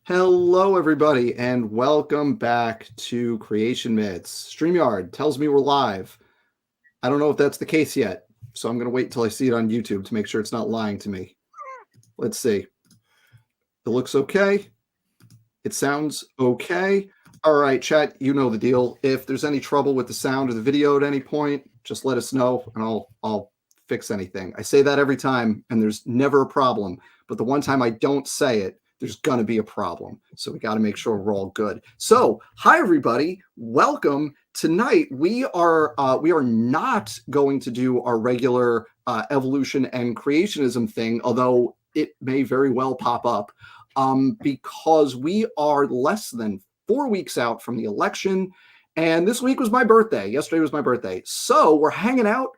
Hello, everybody, and welcome back to Creation Myths. StreamYard tells me we're live. I don't know if that's the case yet, so I'm going to wait until I see it on YouTube to make sure it's not lying to me. Let's see. It looks okay. It sounds okay. All right, chat, you know the deal. If there's any trouble with the sound or the video at any point, just let us know, and I'll fix anything. I say that every time, and there's never a problem. But the one time I don't say it, there's going to be a problem. So we got to make sure we're all good. So, hi everybody, welcome. Tonight we are not going to do our regular evolution and creationism thing, although it may very well pop up, because we are less than 4 weeks out from the election, and this week was my birthday. Yesterday was my birthday, so we're hanging out.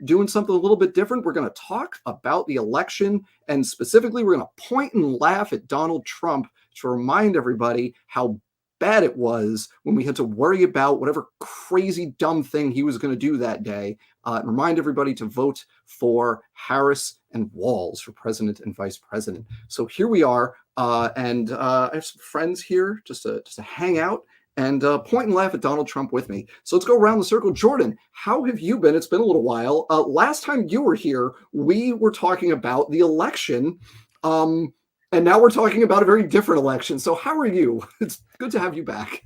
Doing something a little bit different. We're going to talk about the election, and specifically, we're going to point and laugh at Donald Trump to remind everybody how bad it was when we had to worry about whatever crazy dumb thing he was going to do that day, and remind everybody to vote for Harris and Walz for president and vice president. So here we are, and I have some friends here just to hang out and point and laugh at Donald Trump with me. So let's go around the circle. Jordan, how have you been? It's been a little while. Last time you were here, we were talking about the election, and now we're talking about a very different election. So how are you? It's good to have you back.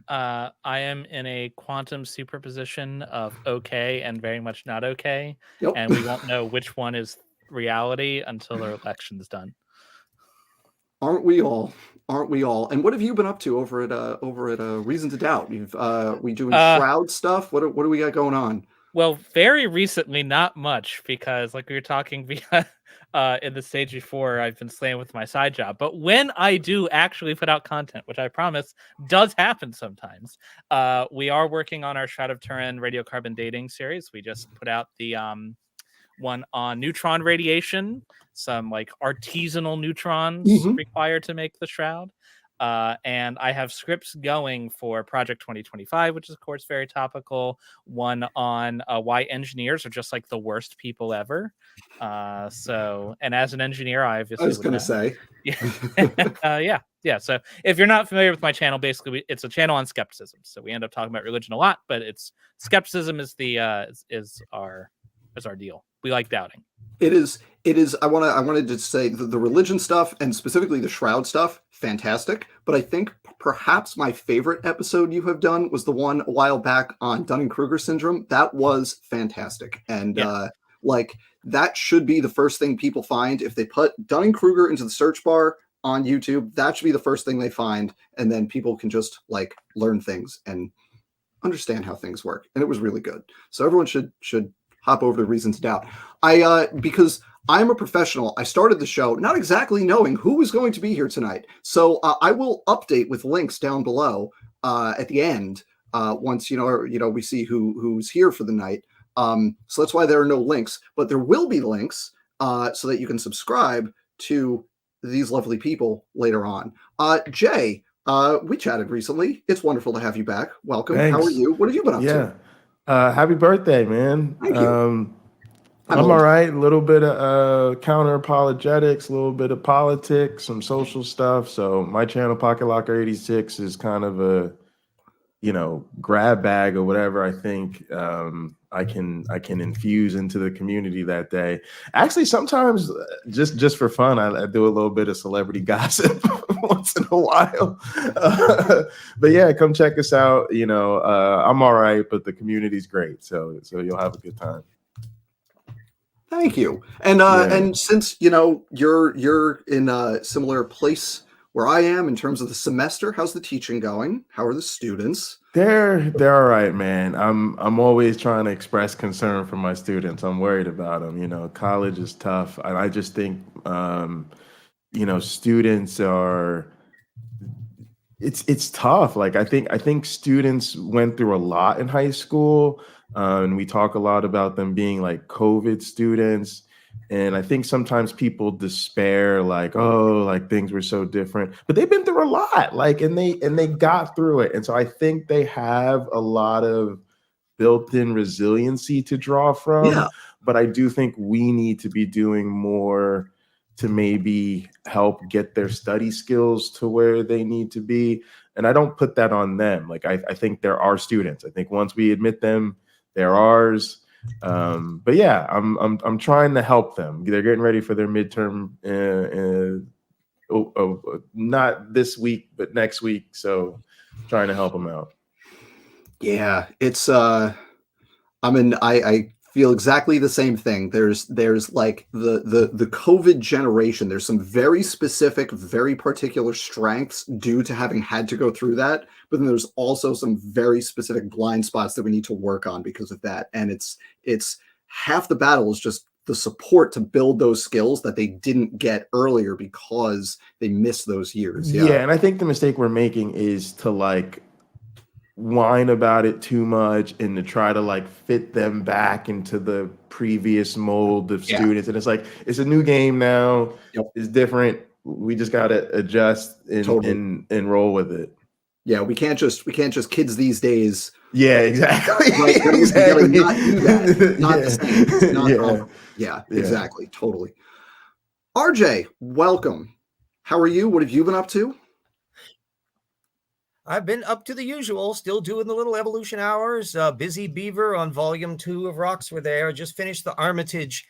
I am in a quantum superposition of okay and very much not okay, Yep. and we won't know which one is reality until the election's done. Aren't we all? Aren't we all? And what have you been up to over at Reason to Doubt? We doing Shroud stuff? What do we got going on? Well, very recently, not much, because like we were talking in the stage before, I've been slaying with my side job. But when I do actually put out content, which I promise does happen sometimes, we are working on our Shroud of Turin radiocarbon dating series. We just put out the one on neutron radiation, some like artisanal neutrons required to make the shroud. And I have scripts going for Project 2025, which is, of course, very topical. One on why engineers are just like the worst people ever. And as an engineer, I obviously was going to say, yeah. So if you're not familiar with my channel, basically it's a channel on skepticism. So we end up talking about religion a lot, but it's skepticism is our deal. We like doubting. It is. I wanted to say the religion stuff, and specifically the Shroud stuff, fantastic. But I think perhaps my favorite episode you have done was the one a while back on Dunning-Kruger syndrome. That was fantastic. And that should be the first thing people find if they put Dunning-Kruger into the search bar on YouTube. That should be the first thing they find, and then people can just like learn things and understand how things work. And it was really good. So everyone should hop over to Reason to Doubt. Because I'm a professional, I started the show not exactly knowing who was going to be here tonight. So I will update with links down below at the end once we see who's here for the night. So that's why there are no links, but there will be links so that you can subscribe to these lovely people later on. Jay, we chatted recently. It's wonderful to have you back. Welcome. Thanks. How are you? What have you been up to? Happy birthday, man. Thank you. I'm all right. A little bit of counter apologetics, a little bit of politics, some social stuff. So my channel, Pocket Locker 86, is kind of a, grab bag or whatever I think I can infuse into the community that day. Actually, sometimes just for fun, I do a little bit of celebrity gossip once in a while. But yeah, come check us out. I'm all right, but the community's great. So you'll have a good time. Thank you. And since you're in a similar place where I am in terms of the semester, how's the teaching going? How are the students? They're all right, man. I'm always trying to express concern for my students. I'm worried about them. College is tough, and I just think students are. It's tough. Like I think students went through a lot in high school. And we talk a lot about them being like COVID students. And I think sometimes people despair, like, oh, like things were so different, but they've been through a lot, like, and they got through it. And so I think they have a lot of built-in resiliency to draw from. Yeah. But I do think we need to be doing more to maybe help get their study skills to where they need to be. And I don't put that on them. Like, I think there are students. I think once we admit them, they're ours. But yeah, I'm trying to help them. They're getting ready for their midterm, not this week, but next week. So trying to help them out. Yeah, it's I feel exactly the same thing. There's like the COVID generation. There's some very specific, very particular strengths due to having had to go through that. But then there's also some very specific blind spots that we need to work on because of that. And it's half the battle is just the support to build those skills that they didn't get earlier because they missed those years. Yeah, and I think the mistake we're making is to like whine about it too much and to try to like fit them back into the previous mold of students. And it's like, it's a new game now. Yep. It's different. We just got to adjust and roll with it. Yeah, we can't just kids these days. Yeah, exactly. Right? Exactly. We gotta not do that. Not Yeah. the same. It's not Yeah. at all. Yeah, exactly. Totally. RJ, welcome. How are you? What have you been up to? I've been up to the usual, still doing the little evolution hours. Busy Beaver on volume 2 of Rocks Were There. Just finished the Armitage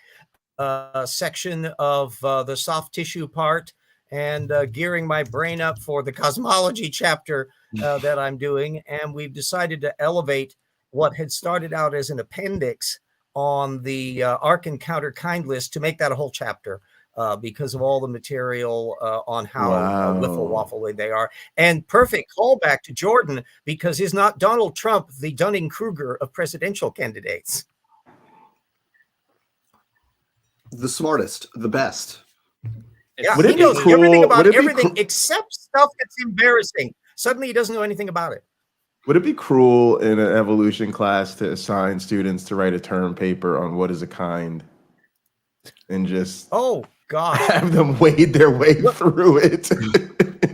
section of the soft tissue part, and gearing my brain up for the cosmology chapter that I'm doing. And we've decided to elevate what had started out as an appendix on the Arc and Counter Kind list to make that a whole chapter. Because of all the material on how wiffle waffle they are. And perfect callback to Jordan, because is not Donald Trump the Dunning-Kruger of presidential candidates? The smartest, the best. Yeah, Would it he be knows cool- everything about would it be everything cool- except stuff that's embarrassing. Suddenly he doesn't know anything about it. Would it be cruel in an evolution class to assign students to write a term paper on what is a kind and just God, have them wade their way through it?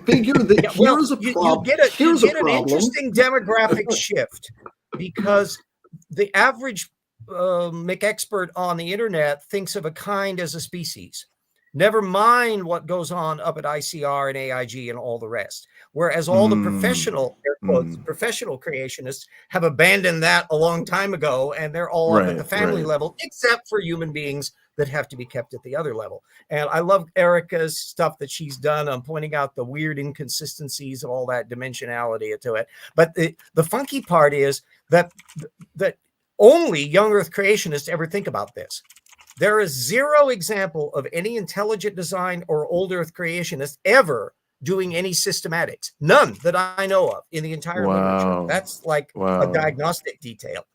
Figure that here's a problem. You get an interesting demographic shift, because the average McExpert on the internet thinks of a kind as a species. Never mind what goes on up at ICR and AIG and all the rest. Whereas all the professional, air quotes, professional creationists have abandoned that a long time ago, and they're all up at the family level, except for human beings that have to be kept at the other level. And I love Erica's stuff that she's done on pointing out the weird inconsistencies of all that dimensionality to it. But the funky part is that only young Earth creationists ever think about this. There is zero example of any intelligent design or old Earth creationist ever doing any systematics. None that I know of in the entire literature. That's like a diagnostic detail.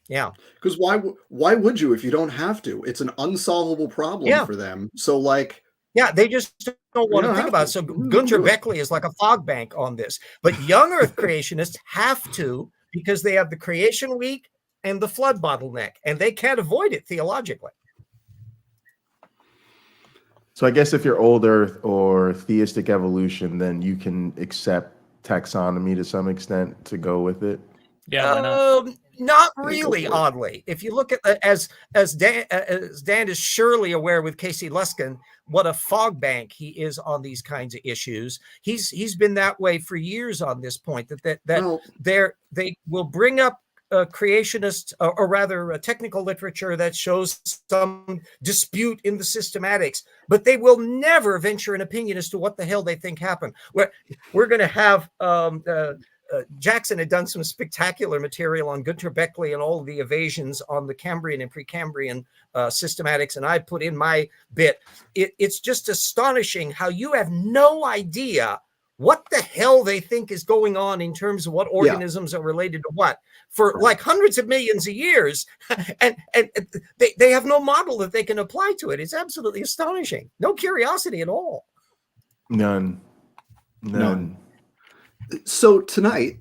Yeah. Because why would you if you don't have to? It's an unsolvable problem for them. So like, yeah, they just don't want to think about it. So Gunter Beckley is like a fog bank on this. But young Earth creationists have to, because they have the creation week and the flood bottleneck, and they can't avoid it theologically. So I guess if you're old Earth or theistic evolution, then you can accept taxonomy to some extent to go with it. Yeah, not really. Oddly, if you look at as Dan is surely aware with Casey Luskin, what a fog bank he is on these kinds of issues. He's been that way for years on this point. They will bring up creationist, or rather a technical literature that shows some dispute in the systematics, but they will never venture an opinion as to what the hell they think happened. We're going to have Jackson had done some spectacular material on Gunter Beckley and all of the evasions on the Cambrian and Precambrian systematics, and I put in my bit. It's just astonishing how you have no idea what the hell they think is going on in terms of what organisms are related to what for like hundreds of millions of years. And they have no model that they can apply to it. It's absolutely astonishing. No curiosity at all. None. So tonight,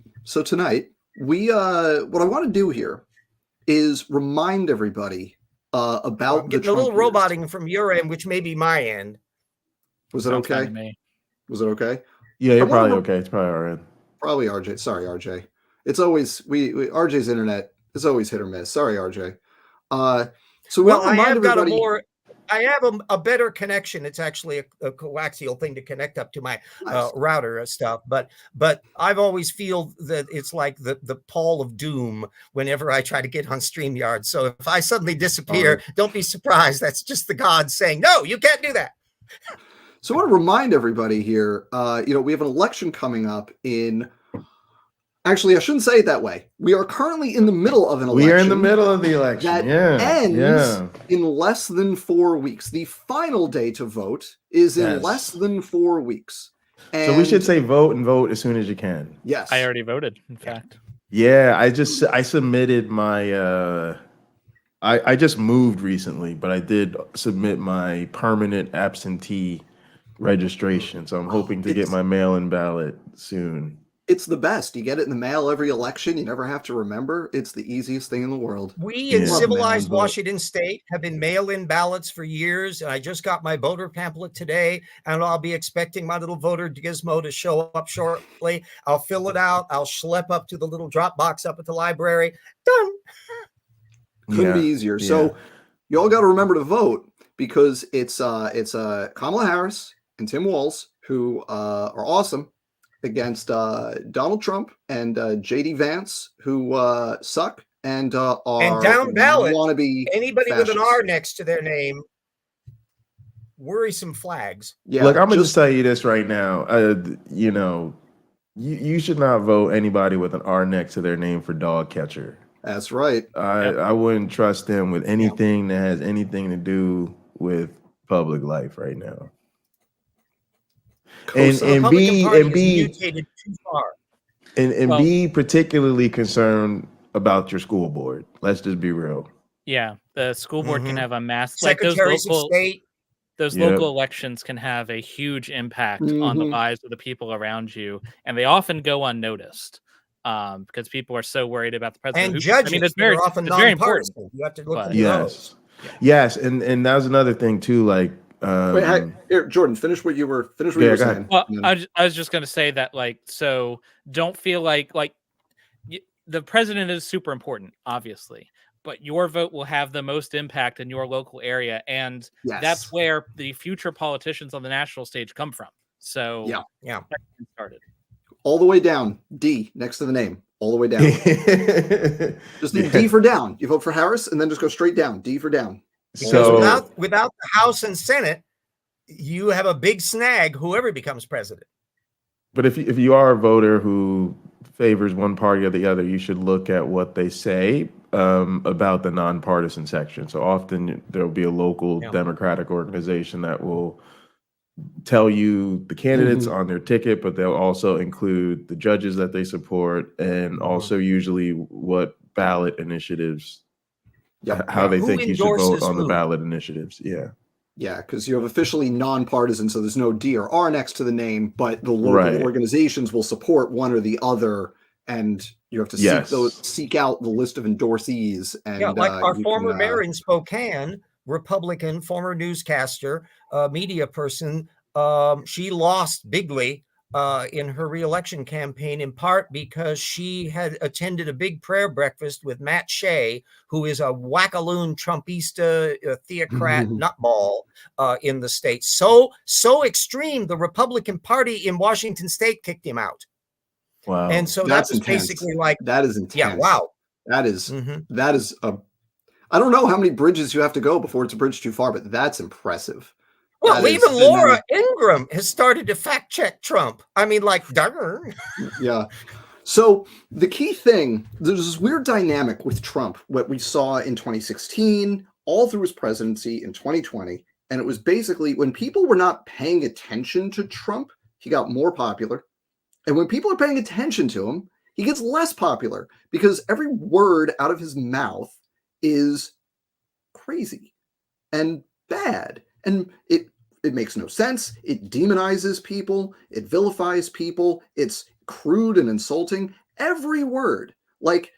we what I want to do here is remind everybody about getting a little roboting from your end, which may be my end. Was it okay? Was it okay? Yeah, you're probably okay. It's probably all right. Probably RJ. Sorry, RJ. It's always RJ's internet is always hit or miss. Sorry, RJ. So I have got a more I have a better connection. It's actually a coaxial thing to connect up to my Nice. router and stuff. But I've always feel that it's like the pall of doom whenever I try to get on StreamYard. So if I suddenly disappear, don't be surprised. That's just the gods saying, no, you can't do that. So I want to remind everybody here, we have an election coming up in. Actually, I shouldn't say it that way. We are currently in the middle of an election. We are in the middle of the election. That ends in less than 4 weeks. The final day to vote is in less than 4 weeks. And so we should say vote and vote as soon as you can. Yes. I already voted, in fact. Yeah, I submitted my I just moved recently, but I did submit my permanent absentee registration. So I'm hoping to get my mail-in ballot soon. It's the best. You get it in the mail every election. You never have to remember. It's the easiest thing in the world. We in civilized Washington State have been mail-in ballots for years. And I just got my voter pamphlet today, and I'll be expecting my little voter gizmo to show up shortly. I'll fill it out. I'll schlep up to the little drop box up at the library. Done. Couldn't be easier. So you all got to remember to vote, because it's Kamala Harris and Tim Walz, who are awesome, against Donald Trump and JD Vance, who suck and are down ballot wannabe anybody fascists. with an R next to their name. Worrisome flags. Yeah, look, I'm gonna just tell you this right now. You should not vote anybody with an R next to their name for dog catcher. That's right. I wouldn't trust them with anything that has anything to do with public life right now. And be mutated too far. And be particularly concerned about your school board. Let's just be real. Yeah, the school board can have a mass Secretaries of State. Those local elections can have a huge impact on the lives of the people around you, and they often go unnoticed because people are so worried about the president. And judges, it's very often very important. You have to look at those. Yes, and that was another thing too. Like, wait, here, Jordan, finish what you were saying. Well, I was just going to say that, so don't feel like the president is super important, obviously, but your vote will have the most impact in your local area, and that's where the future politicians on the national stage come from. So started all the way down. D next to the name, all the way down. Just D for down. You vote for Harris, and then just go straight down. D for down. So without the House and Senate, you have a big snag. Whoever becomes president. But if you are a voter who favors one party or the other, you should look at what they say about the nonpartisan section. So often there will be a local Democratic organization that will tell you the candidates on their ticket, but they'll also include the judges that they support, and also usually what ballot initiatives, how they think you should vote on the ballot initiatives. Yeah, because you have officially nonpartisan, so there's no D or R next to the name, but the local organizations will support one or the other, and you have to seek out the list of endorsees. And like our former mayor in Spokane, Republican, former newscaster, media person, she lost bigly in her reelection campaign, in part because she had attended a big prayer breakfast with Matt Shea, who is a wackaloon Trumpista, theocrat nutball in the state. So extreme, the Republican Party in Washington State kicked him out. Wow. And so that's basically like, that is intense. Yeah, wow. That is I don't know how many bridges you have to go before it's a bridge too far, but that's impressive. Well, even Laura Ingraham has started to fact check Trump. I mean, darn. Yeah. So the key thing, there's this weird dynamic with Trump, what we saw in 2016, all through his presidency in 2020. And it was basically when people were not paying attention to Trump, he got more popular. And when people are paying attention to him, he gets less popular because every word out of his mouth is crazy and bad. And it makes no sense. It demonizes people. It vilifies people. It's crude and insulting. Every word.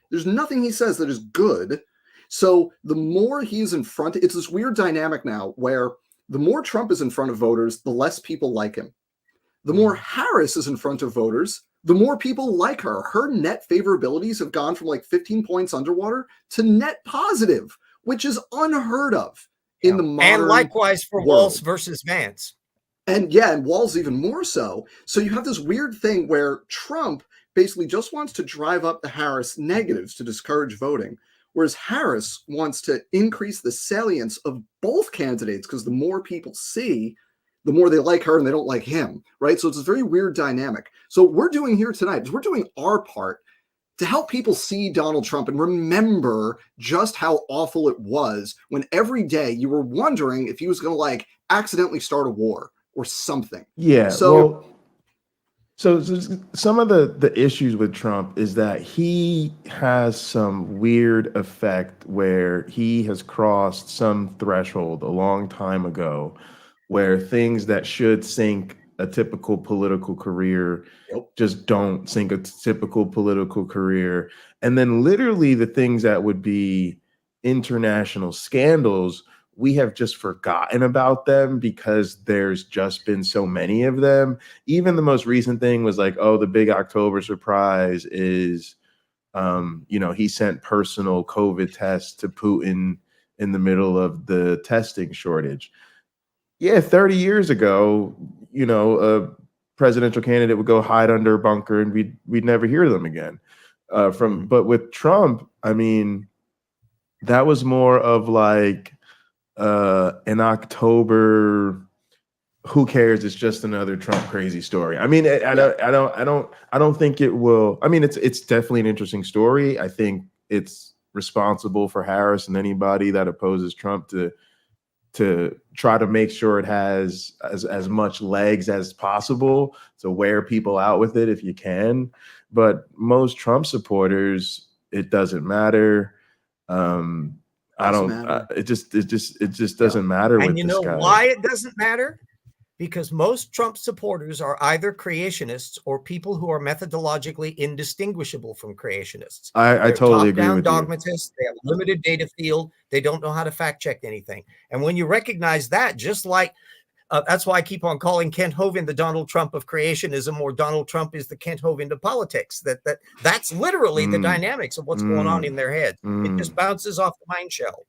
There's nothing he says that is good. So the more he's in front, it's this weird dynamic now where the more Trump is in front of voters, the less people like him. The more Harris is in front of voters, the more people like her. Her net favorabilities have gone from 15 points underwater to net positive, which is unheard of in the modern and likewise for world. Walz versus Vance. And yeah, and Walz even more so. So you have this weird thing where Trump basically just wants to drive up the Harris negatives to discourage voting, whereas Harris wants to increase the salience of both candidates because the more people see, the more they like her and they don't like him, right? So it's a very weird dynamic. So what we're doing here tonight is we're doing our part to help people see Donald Trump and remember just how awful it was when every day you were wondering if he was going to like accidentally start a war or something. Yeah. So, so some of the issues with Trump is that he has some weird effect where he has crossed some threshold a long time ago where things that should sink a typical political career just don't sink a typical political career. And then literally the things that would be international scandals, we have just forgotten about them because there's just been so many of them. Even the most recent thing was like, oh, the big October surprise is, he sent personal COVID tests to Putin in the middle of the testing shortage. Yeah, 30 years ago, a presidential candidate would go hide under a bunker and we'd never hear them again. But with Trump, I mean, that was more of like an October, who cares? It's just another Trump crazy story. I mean, I don't think it will. I mean, it's definitely an interesting story. I think it's responsible for Harris and anybody that opposes Trump to try to make sure it has as much legs as possible to wear people out with it if you can. But most Trump supporters, it doesn't matter. It just doesn't matter. And with you this know guy. why it doesn't matter? Because most Trump supporters are either creationists or people who are methodologically indistinguishable from creationists. I totally agree with dogmatists. They have limited data field. They don't know how to fact check anything. And when you recognize that, just like that's why I keep on calling Kent Hovind the Donald Trump of creationism, or Donald Trump is the Kent Hovind of politics. That's literally the dynamics of what's going on in their heads. It just bounces off the mind shell.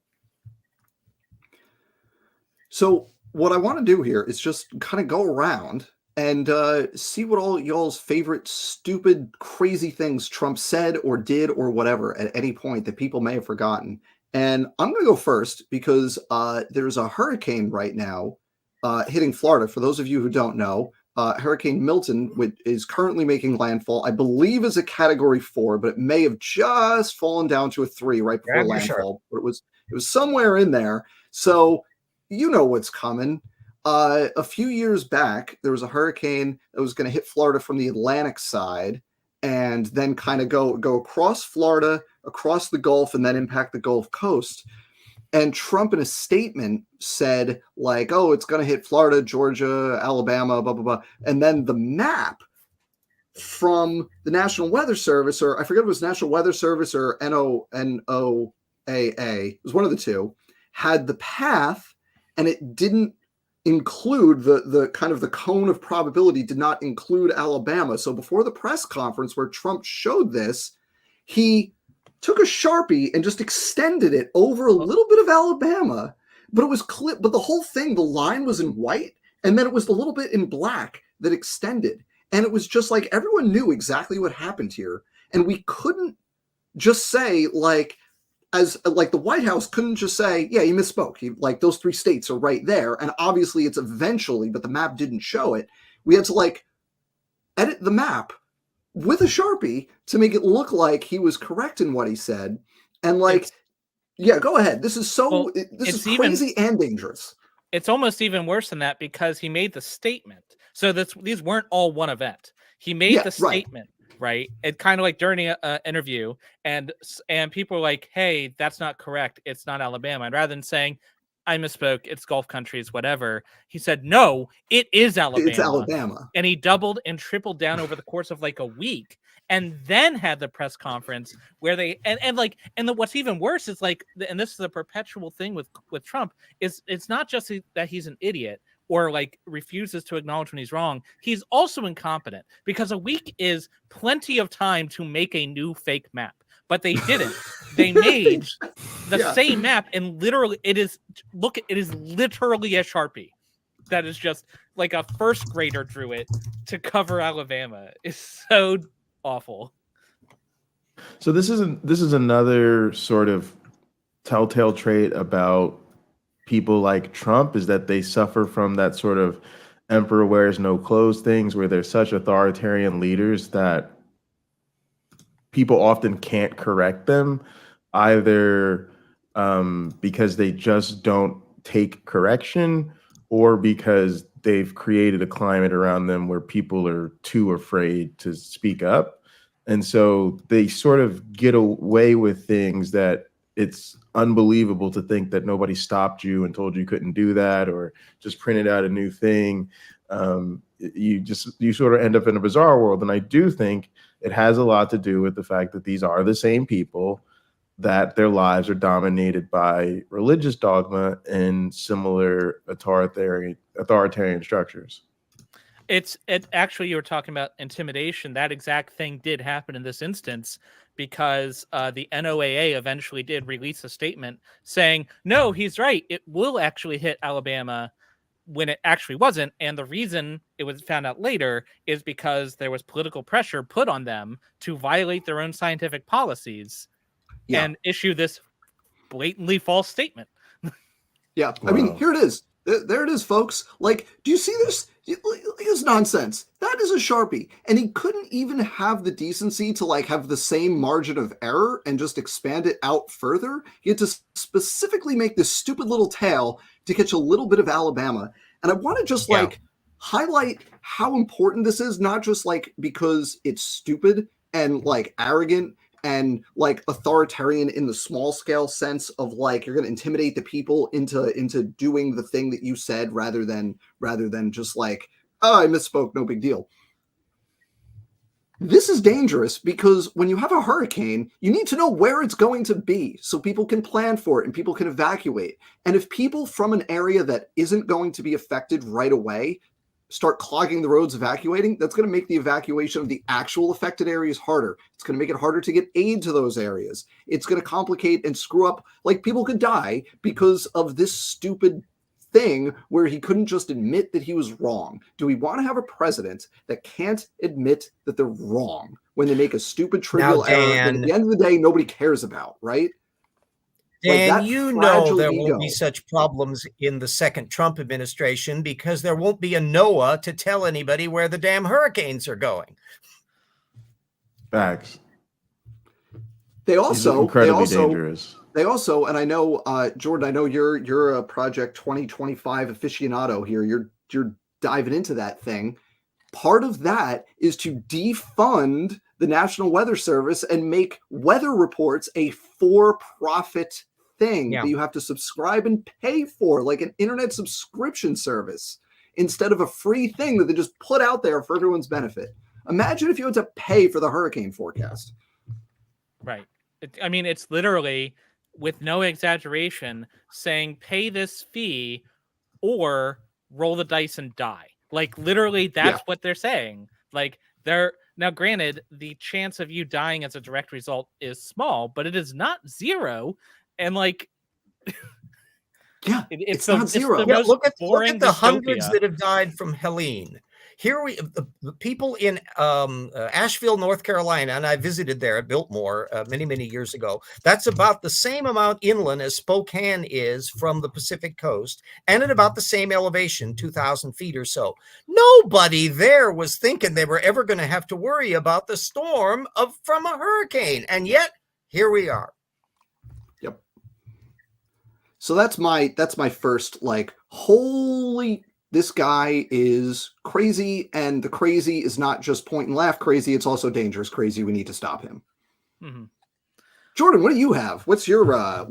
So what I want to do here is just kind of go around and see what all y'all's favorite stupid, crazy things Trump said or did or whatever at any point that people may have forgotten. And I'm going to go first because there's a hurricane right now hitting Florida. For those of you who don't know, Hurricane Milton is currently making landfall. I believe is a Category 4, but it may have just fallen down to a 3 right before landfall. But it was somewhere in there. So you know what's coming. A few years back, there was a hurricane that was going to hit Florida from the Atlantic side and then kind of go across Florida, across the Gulf, and then impact the Gulf Coast. And Trump in a statement said, like, oh, it's going to hit Florida, Georgia, Alabama, blah, blah, blah. And then the map from the National Weather Service, or I forget if it was National Weather Service or NOAA, it was one of the two, had the path, and it didn't include the kind of the cone of probability did not include Alabama. So before the press conference where Trump showed this, he took a Sharpie and just extended it over a little bit of Alabama, but it was clipped. But the whole thing, the line was in white, and then it was a little bit in black that extended. And it was just like everyone knew exactly what happened here. And we couldn't just say the White House couldn't just say, yeah, he misspoke. Like those 3 states are right there. And obviously it's eventually, but the map didn't show it. We had to edit the map with a Sharpie to make it look like he was correct in what he said. And yeah, go ahead. This is this is crazy and dangerous. It's almost even worse than that because he made the statement. So these weren't all one event. He made the statement. Right. It kind of like during an interview and people are like, hey, that's not correct. It's not Alabama. And rather than saying, I misspoke, it's Gulf countries, whatever, he said, no, it is Alabama. It's Alabama. And he doubled and tripled down over the course of like a week, and then had the press conference where they what's even worse is and this is a perpetual thing with Trump, is it's not just that he's an idiot or refuses to acknowledge when he's wrong. He's also incompetent, because a week is plenty of time to make a new fake map. but they didn't. They made the Yeah. same map, and literally it is literally a Sharpie that is just like a first grader drew it to cover Alabama. It's so awful. So this is another sort of telltale trait about people like Trump, is that they suffer from that sort of emperor wears no clothes things, where they're such authoritarian leaders that people often can't correct them, either because they just don't take correction, or because they've created a climate around them where people are too afraid to speak up. And so they sort of get away with things that it's unbelievable to think that nobody stopped you and told you couldn't do that, or just printed out a new thing. You sort of end up in a bizarre world. And I do think it has a lot to do with the fact that these are the same people that their lives are dominated by religious dogma and similar authoritarian structures. It actually, you were talking about intimidation. That exact thing did happen in this instance, because the NOAA eventually did release a statement saying, no, he's right, it will actually hit Alabama, when it actually wasn't. And the reason it was found out later is because there was political pressure put on them to violate their own scientific policies and issue this blatantly false statement. Yeah. Wow. I mean, here it is. There it is, folks. Like, do you see this? It's nonsense. That is a Sharpie. And he couldn't even have the decency to like have the same margin of error and just expand it out further. He had to specifically make this stupid little tail to catch a little bit of Alabama. And I want to just like highlight how important this is, not just like because it's stupid and like arrogant and like authoritarian in the small scale sense of like you're going to intimidate the people into doing the thing that you said, rather than just like, oh, I misspoke, no big deal. This is dangerous because when you have a hurricane, you need to know where it's going to be so people can plan for it and people can evacuate. And if people from an area that isn't going to be affected right away start clogging the roads evacuating, that's going to make the evacuation of the actual affected areas harder. It's going to make it harder to get aid to those areas. It's going to complicate and screw up. Like, people could die because of this stupid thing where he couldn't just admit that he was wrong. Do we want to have a president that can't admit that they're wrong when they make a stupid trivial error that at the end of the day nobody cares about, right? Dan, Like, you know there ego won't be such problems in the second Trump administration because there won't be a NOAA to tell anybody where the damn hurricanes are going. Facts. They also incredibly dangerous. They also, and I know, Jordan, I know you're a Project 2025 aficionado here. You're diving into that thing. Part of that is to defund the National Weather Service and make weather reports a for-profit thing that you have to subscribe and pay for, like an internet subscription service, instead of a free thing that they just put out there for everyone's benefit. Imagine if you had to pay for the hurricane forecast. Right. I mean, it's literally, with no exaggeration, saying pay this fee or roll the dice and die. Like, literally, that's what they're saying. Like, now, granted, the chance of you dying as a direct result is small, but it is not zero. And like, it's not zero. Look at the hundreds that have died from Helene. Here the people in Asheville, North Carolina, and I visited there at Biltmore many years ago. That's about the same amount inland as Spokane is from the Pacific coast, and at about the same elevation, 2,000 feet or so. Nobody there was thinking they were ever going to have to worry about the storm from a hurricane, and yet here we are. Yep. So that's my first, like, holy, this guy is crazy, and the crazy is not just point and laugh crazy, it's also dangerous crazy. We need to stop him. Mm-hmm. Jordan, what do you have? What's your for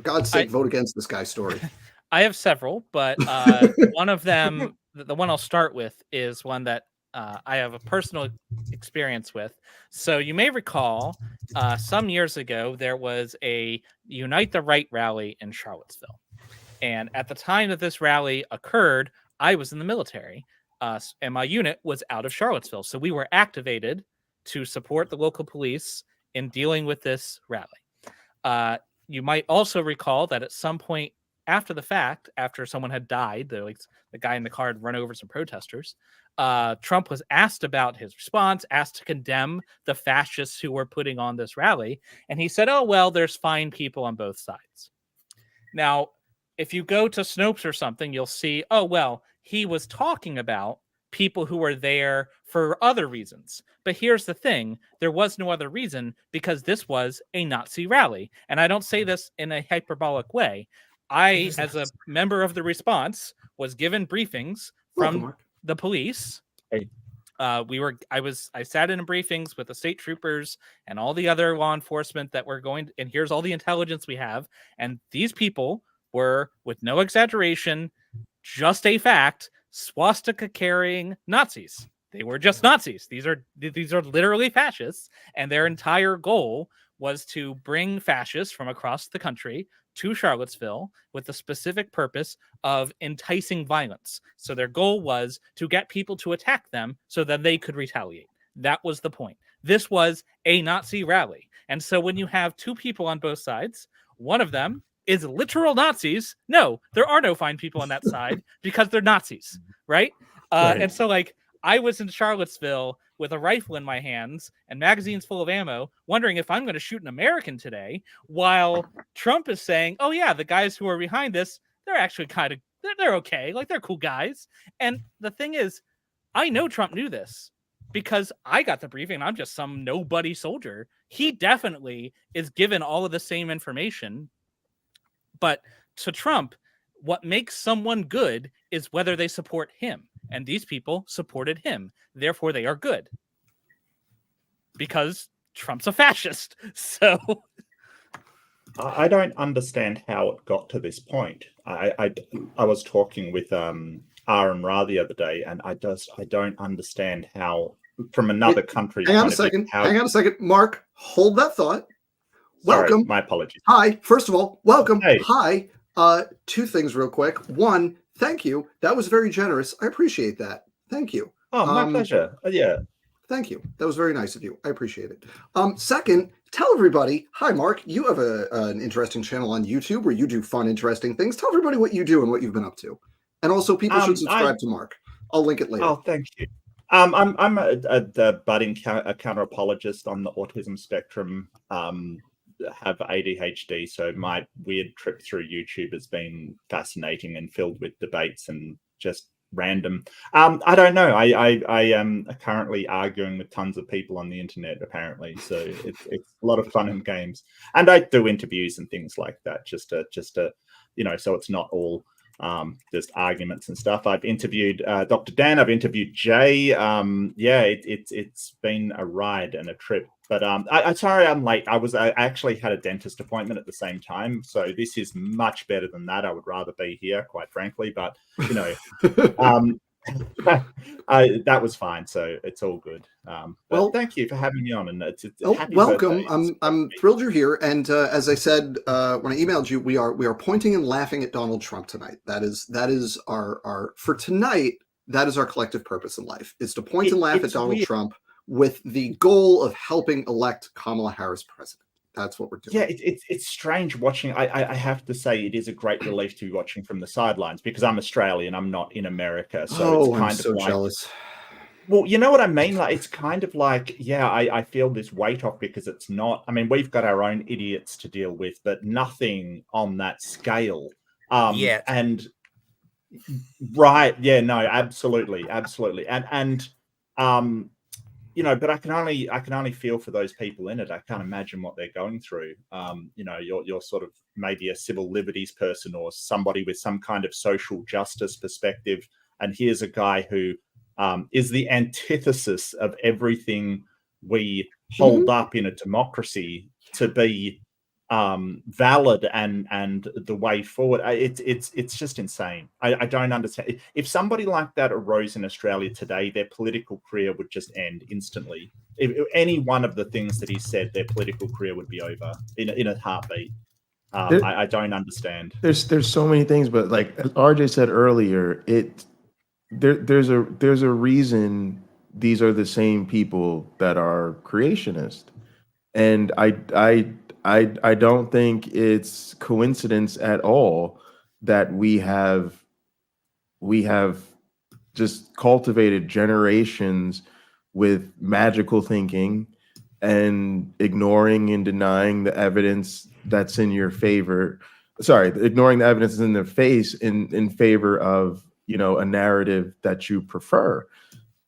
God's sake, vote against this guy story? I have several, but one of them, the one I'll start with, is one that I have a personal experience with. So you may recall some years ago, there was a Unite the Right rally in Charlottesville. And at the time that this rally occurred, I was in the military, and my unit was out of Charlottesville. So we were activated to support the local police in dealing with this rally. You might also recall that at some point after the fact, after someone had died, the guy in the car had run over some protesters, Trump was asked about his response, asked to condemn the fascists who were putting on this rally. And he said, oh, well, there's fine people on both sides. Now, if you go to Snopes or something, you'll see, oh, well, he was talking about people who were there for other reasons. But here's the thing. There was no other reason because this was a Nazi rally. And I don't say this in a hyperbolic way. I, as a member of the response, was given briefings from the police. Hey. I sat in briefings with the state troopers and all the other law enforcement that were going, and here's all the intelligence we have. And these people were, with no exaggeration, just a fact, swastika carrying Nazis. They were just Nazis. These are literally fascists, and their entire goal was to bring fascists from across the country to Charlottesville with the specific purpose of enticing violence. So their goal was to get people to attack them so that they could retaliate. That was the point. This was a Nazi rally. And so when you have two people on both sides, one of them is literal Nazis. No, there are no fine people on that side because they're Nazis, right? Right. And so, like, I was in Charlottesville with a rifle in my hands and magazines full of ammo, wondering if I'm going to shoot an American today, while Trump is saying, oh, yeah, the guys who are behind this, they're actually they're okay. Like, they're cool guys. And the thing is, I know Trump knew this because I got the briefing. I'm just some nobody soldier. He definitely is given all of the same information. But to Trump, what makes someone good is whether they support him. And these people supported him. Therefore, they are good. Because Trump's a fascist. So I don't understand how it got to this point. I was talking with Aaron Ra the other day, and I don't understand how from another country. Hang on a second. Mark, hold that thought. Sorry, welcome. My apologies. Hi. First of all, welcome. Hey. Hi. Two things real quick. One, thank you. That was very generous. I appreciate that. Thank you. Oh, my pleasure. Yeah. Thank you. That was very nice of you. I appreciate it. Second, tell everybody, hi, Mark, you have an interesting channel on YouTube where you do fun, interesting things. Tell everybody what you do and what you've been up to. And also, people should subscribe to Mark. I'll link it later. Oh, thank you. I'm a budding counter apologist on the autism spectrum. Have ADHD, so my weird trip through YouTube has been fascinating and filled with debates and just random. I don't know. I am currently arguing with tons of people on the internet, apparently. So it's a lot of fun and games, and I do interviews and things like that, just to so it's not all just arguments and stuff. I've interviewed Dr. Dan. I've interviewed Jay. It's been a ride and a trip. But I'm sorry I'm late. I actually had a dentist appointment at the same time, so this is much better than that. I would rather be here, quite frankly. But that was fine, so it's all good. Well, thank you for having me on, and welcome. I'm thrilled you're here. And as I said when I emailed you, we are pointing and laughing at Donald Trump tonight. That is our for tonight. That is our collective purpose in life: is to point and laugh at Donald Trump, with the goal of helping elect Kamala Harris president. That's what we're doing. Yeah, it's strange watching. I have to say it is a great relief to be watching from the sidelines because I'm Australian. I'm not in America. So it's kind I'm so jealous. Well, you know what I mean? Like, it's kind of like, I feel this weight off because it's not. I mean, we've got our own idiots to deal with, but nothing on that scale. And right. Yeah, no, absolutely. And but I can only feel for those people in it. I can't imagine what they're going through. You're sort of maybe a civil liberties person or somebody with some kind of social justice perspective, and here's a guy who is the antithesis of everything we hold up in a democracy to be valid and the way forward. It's just insane. I don't understand. If somebody like that arose in Australia today, their political career would just end instantly. If any one of the things that he said, their political career would be over in a heartbeat. I don't understand. There's so many things, but like RJ said earlier, there's a reason these are the same people that are creationist. And I don't think it's coincidence at all that we have just cultivated generations with magical thinking and ignoring and denying the evidence that's in your favor. Sorry, ignoring the evidence in their face in favor of, you know, a narrative that you prefer.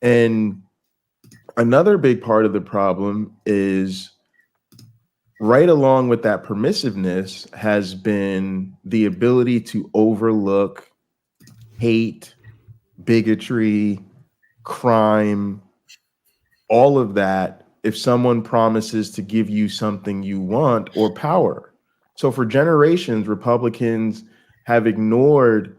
And another big part of the problem is, right along with that permissiveness has been the ability to overlook hate, bigotry, crime, all of that if someone promises to give you something you want or power. So for generations, Republicans have ignored,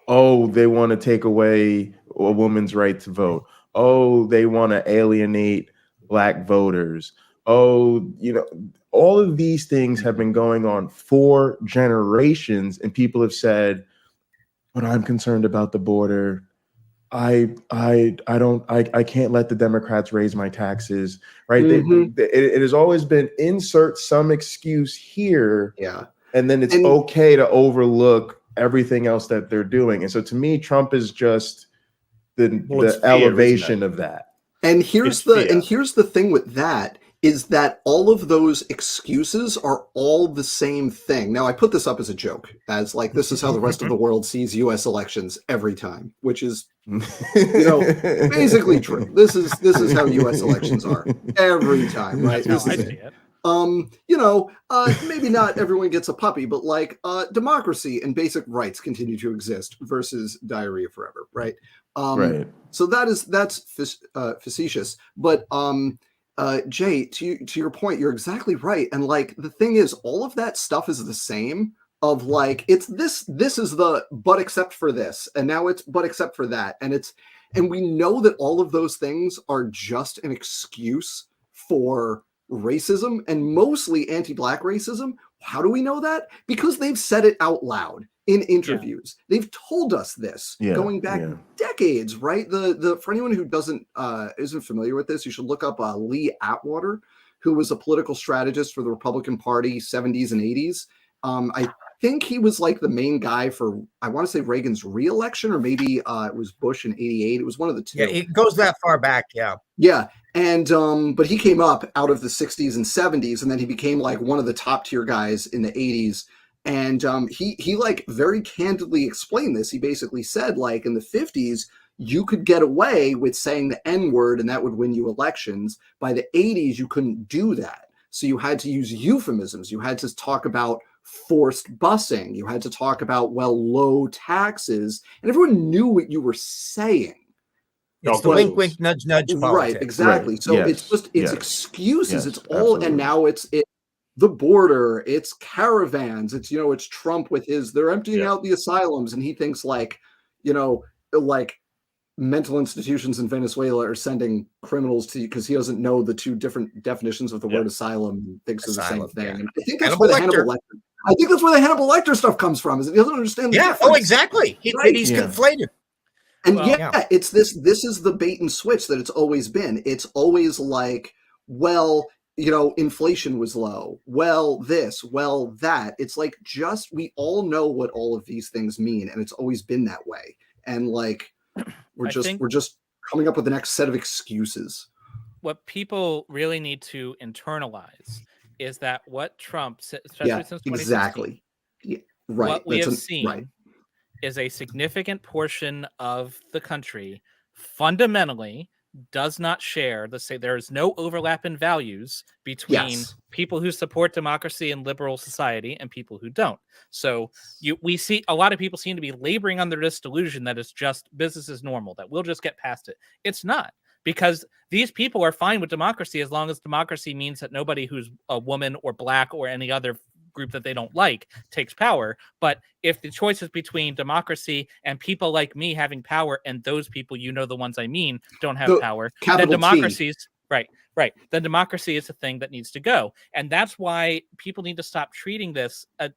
oh, they want to take away a woman's right to vote. Oh, they want to alienate Black voters. Oh, you know, all of these things have been going on for generations, and people have said, but I'm concerned about the border. I can't let the Democrats raise my taxes, right? It has always been insert some excuse here, and then it's okay to overlook everything else that they're doing. And so to me, Trump is just the elevation of that. And here's the thing with that is that all of those excuses are all the same thing. Now, I put this up as a joke, as like, this is how the rest of the world sees U.S. elections every time, which is, you know, basically true. This is how U.S. elections are every time, right? That's how I see it. You know, maybe not everyone gets a puppy, but like democracy and basic rights continue to exist versus diarrhea forever, right? Right. So that's facetious, but Jay, to your point, you're exactly right. And like the thing is, all of that stuff is the same. Of like, it's this is the but except for this, and now it's but except for that, and we know that all of those things are just an excuse for racism, and mostly anti-Black racism. How do we know that? Because they've said it out loud in interviews. They've told us this going back decades, right? The for anyone who isn't familiar with this, you should look up Lee Atwater, who was a political strategist for the Republican Party 70s and 80s. I think he was like the main guy for, I want to say, Reagan's re-election, or maybe it was Bush in 88. It was one of the two. Yeah, it goes that far back. Yeah. And but he came up out of the 60s and 70s, and then he became like one of the top tier guys in the 80s. And he like very candidly explained this. He basically said, like, in the 50s, you could get away with saying the N-word and that would win you elections. By the 80s, you couldn't do that. So you had to use euphemisms. You had to talk about forced busing. You had to talk about, well, low taxes. And everyone knew what you were saying. It's the wink, wink, nudge, nudge politics. Right, exactly. Right. So it's excuses. It's all, absolutely. And now it's the border, it's caravans, it's, you know, it's Trump with his, they're emptying out the asylums, and he thinks like, you know, like mental institutions in Venezuela are sending criminals to you because he doesn't know the two different definitions of the word asylum and thinks it's the same thing. And I think that's where the Hannibal Lecter. I think that's where the Hannibal Lecter stuff comes from, is that he doesn't understand the difference. Oh, exactly. He's conflated. And it's this is the bait and switch that it's always been. It's always like, well, you know, inflation was low. Well, this, well, that. It's like, just, we all know what all of these things mean, and it's always been that way. And like, we're just coming up with the next set of excuses. What people really need to internalize is that what Trump, especially since 2016, exactly. Right. What we have seen is a significant portion of the country fundamentally does not share there is no overlap in values between people who support democracy and liberal society and people who don't. So we see a lot of people seem to be laboring under this delusion that it's just business as normal, that we'll just get past it. It's not, because these people are fine with democracy as long as democracy means that nobody who's a woman or Black or any other group that they don't like takes power. But if the choice is between democracy and people like me having power, and those people, you know, the ones I mean, don't have power, then democracy's right. Then democracy is a thing that needs to go. And that's why people need to stop treating this. I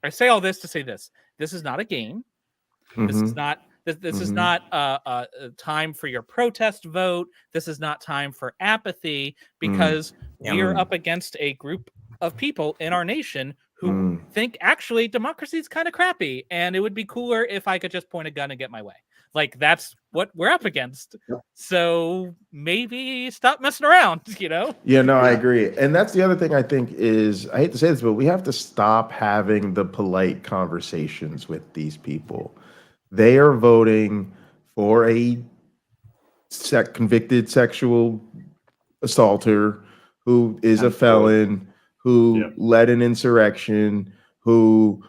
say all this to say this. This is not a game. Mm-hmm. This is not This is not a time for your protest vote. This is not time for apathy, because we are up against a group of people in our nation who think actually democracy is kind of crappy, and it would be cooler if I could just point a gun and get my way. Like, that's what we're up against. Yep. So maybe stop messing around, you know? Yeah, no, I agree. And that's the other thing I think is, I hate to say this, but we have to stop having the polite conversations with these people. They are voting for a convicted sexual assaulter who is a felon, who led an insurrection, who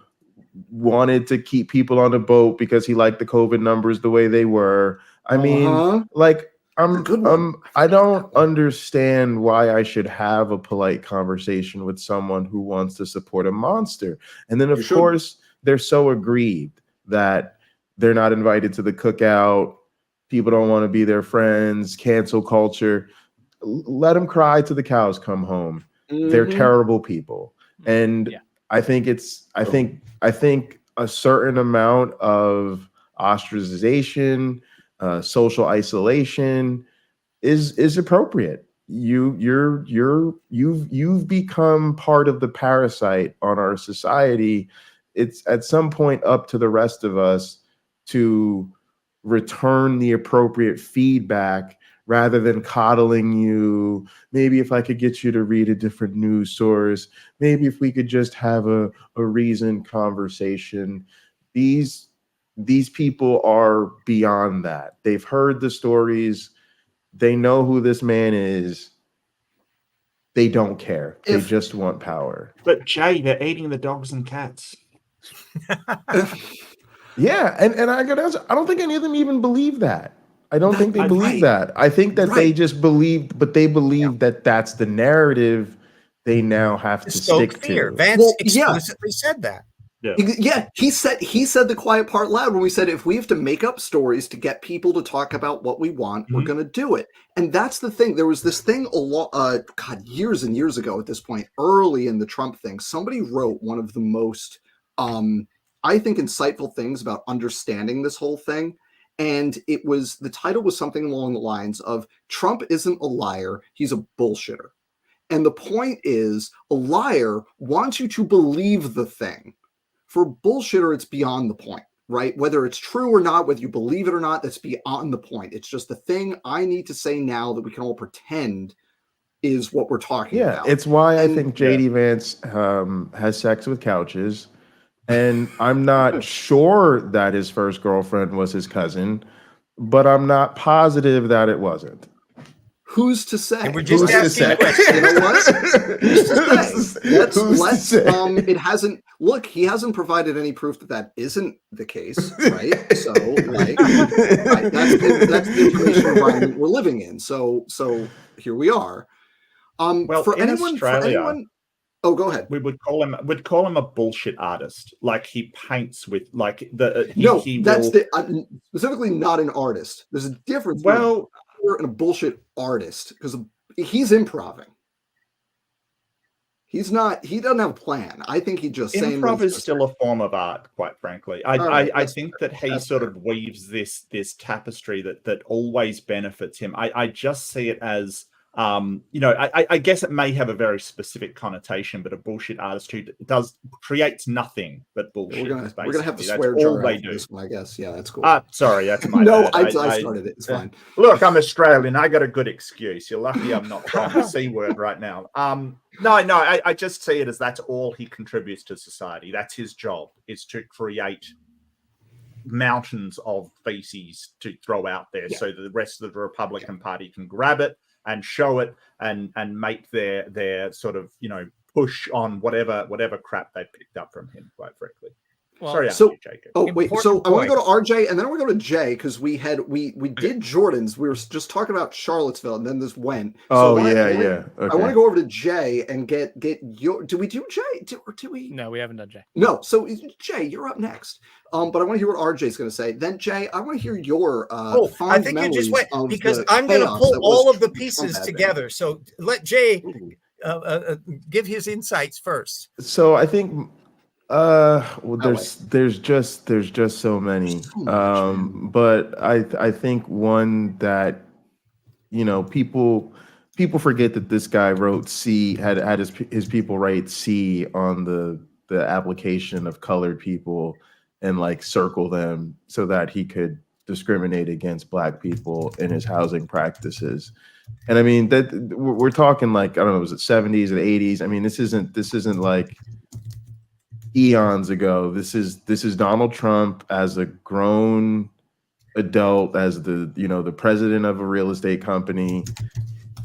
wanted to keep people on the boat because he liked the COVID numbers the way they were. I mean, like, I don't understand why I should have a polite conversation with someone who wants to support a monster. And then, of course, they're so aggrieved that they're not invited to the cookout. People don't want to be their friends. Cancel culture. Let them cry till the cows come home. They're terrible people. And I think I think a certain amount of ostracization, social isolation is appropriate. You've become part of the parasite on our society. It's at some point up to the rest of us to return the appropriate feedback rather than coddling you. Maybe if I could get you to read a different news source, maybe if we could just have a reasoned conversation. These people are beyond that. They've heard the stories. They know who this man is. They don't care. They just want power. But Jay, they're eating the dogs and cats. Yeah, and I don't think any of them even believe that. I don't think they believe that. I think that they just believe, but they believe that that's the narrative they now have to stick to. Vance explicitly said that. Yeah, he said the quiet part loud when we said, if we have to make up stories to get people to talk about what we want, we're going to do it. And that's the thing. There was this thing years and years ago at this point, early in the Trump thing, somebody wrote one of the most, I think, insightful things about understanding this whole thing. And the title was something along the lines of, Trump isn't a liar, he's a bullshitter. And the point is, a liar wants you to believe the thing. For a bullshitter, it's beyond the point, right? Whether it's true or not, whether you believe it or not, that's beyond the point. It's just the thing I need to say now that we can all pretend is what we're talking about. Yeah, it's why I think J.D. Vance has sex with couches. And I'm not sure that his first girlfriend was his cousin, but I'm not positive that it wasn't. Who's to say? And we're just asking questions. You know what? Who's to say? It hasn't. Look, he hasn't provided any proof that isn't the case, right? So, like, that's the information environment we're living in. So here we are. For anyone. Oh, go ahead. We would call him a bullshit artist. Like, he paints with specifically not an artist. There's a difference. Well, and a bullshit artist, because he's improving. He doesn't have a plan. I think he just improv is still a form of art, quite frankly. I think that he sort of weaves this tapestry that always benefits him. I just see it as I guess it may have a very specific connotation, but a bullshit artist who creates nothing but bullshit. We're gonna have to swear jar they do. This one, I guess. Yeah, that's cool. Sorry, that's my no. I started it. It's fine. Look, I'm Australian. I got a good excuse. You're lucky I'm not trying the C word right now. I just see it as that's all he contributes to society. That's his job, is to create mountains of feces to throw out there, so that the rest of the Republican Party can grab it and show it and make their sort of, push on whatever crap they picked up from him, quite frankly. Well, sorry, Jacob. Oh, wait. So I want to go to RJ and then I want to go to Jay, because we did Jordan's. We were just talking about Charlottesville and then this went. So Okay. I want to go over to Jay and get your. Do we do Jay? Or do we? No, we haven't done Jay. No. So Jay, you're up next. But I want to hear what RJ's going to say. Then Jay, I want to hear your. I think you just wait, because I'm going to pull all of the pieces together. So let Jay give his insights first. So I think Well, that there's just so many. So much, man. But I think one that, you know, people forget that this guy wrote C, had his people write C on the application of colored people and like circle them so that he could discriminate against black people in his housing practices. And I mean that we're talking like, I don't know, was it 70s and 80s? I mean, this isn't like eons ago. This is Donald Trump as a grown adult, as the, you know, the president of a real estate company,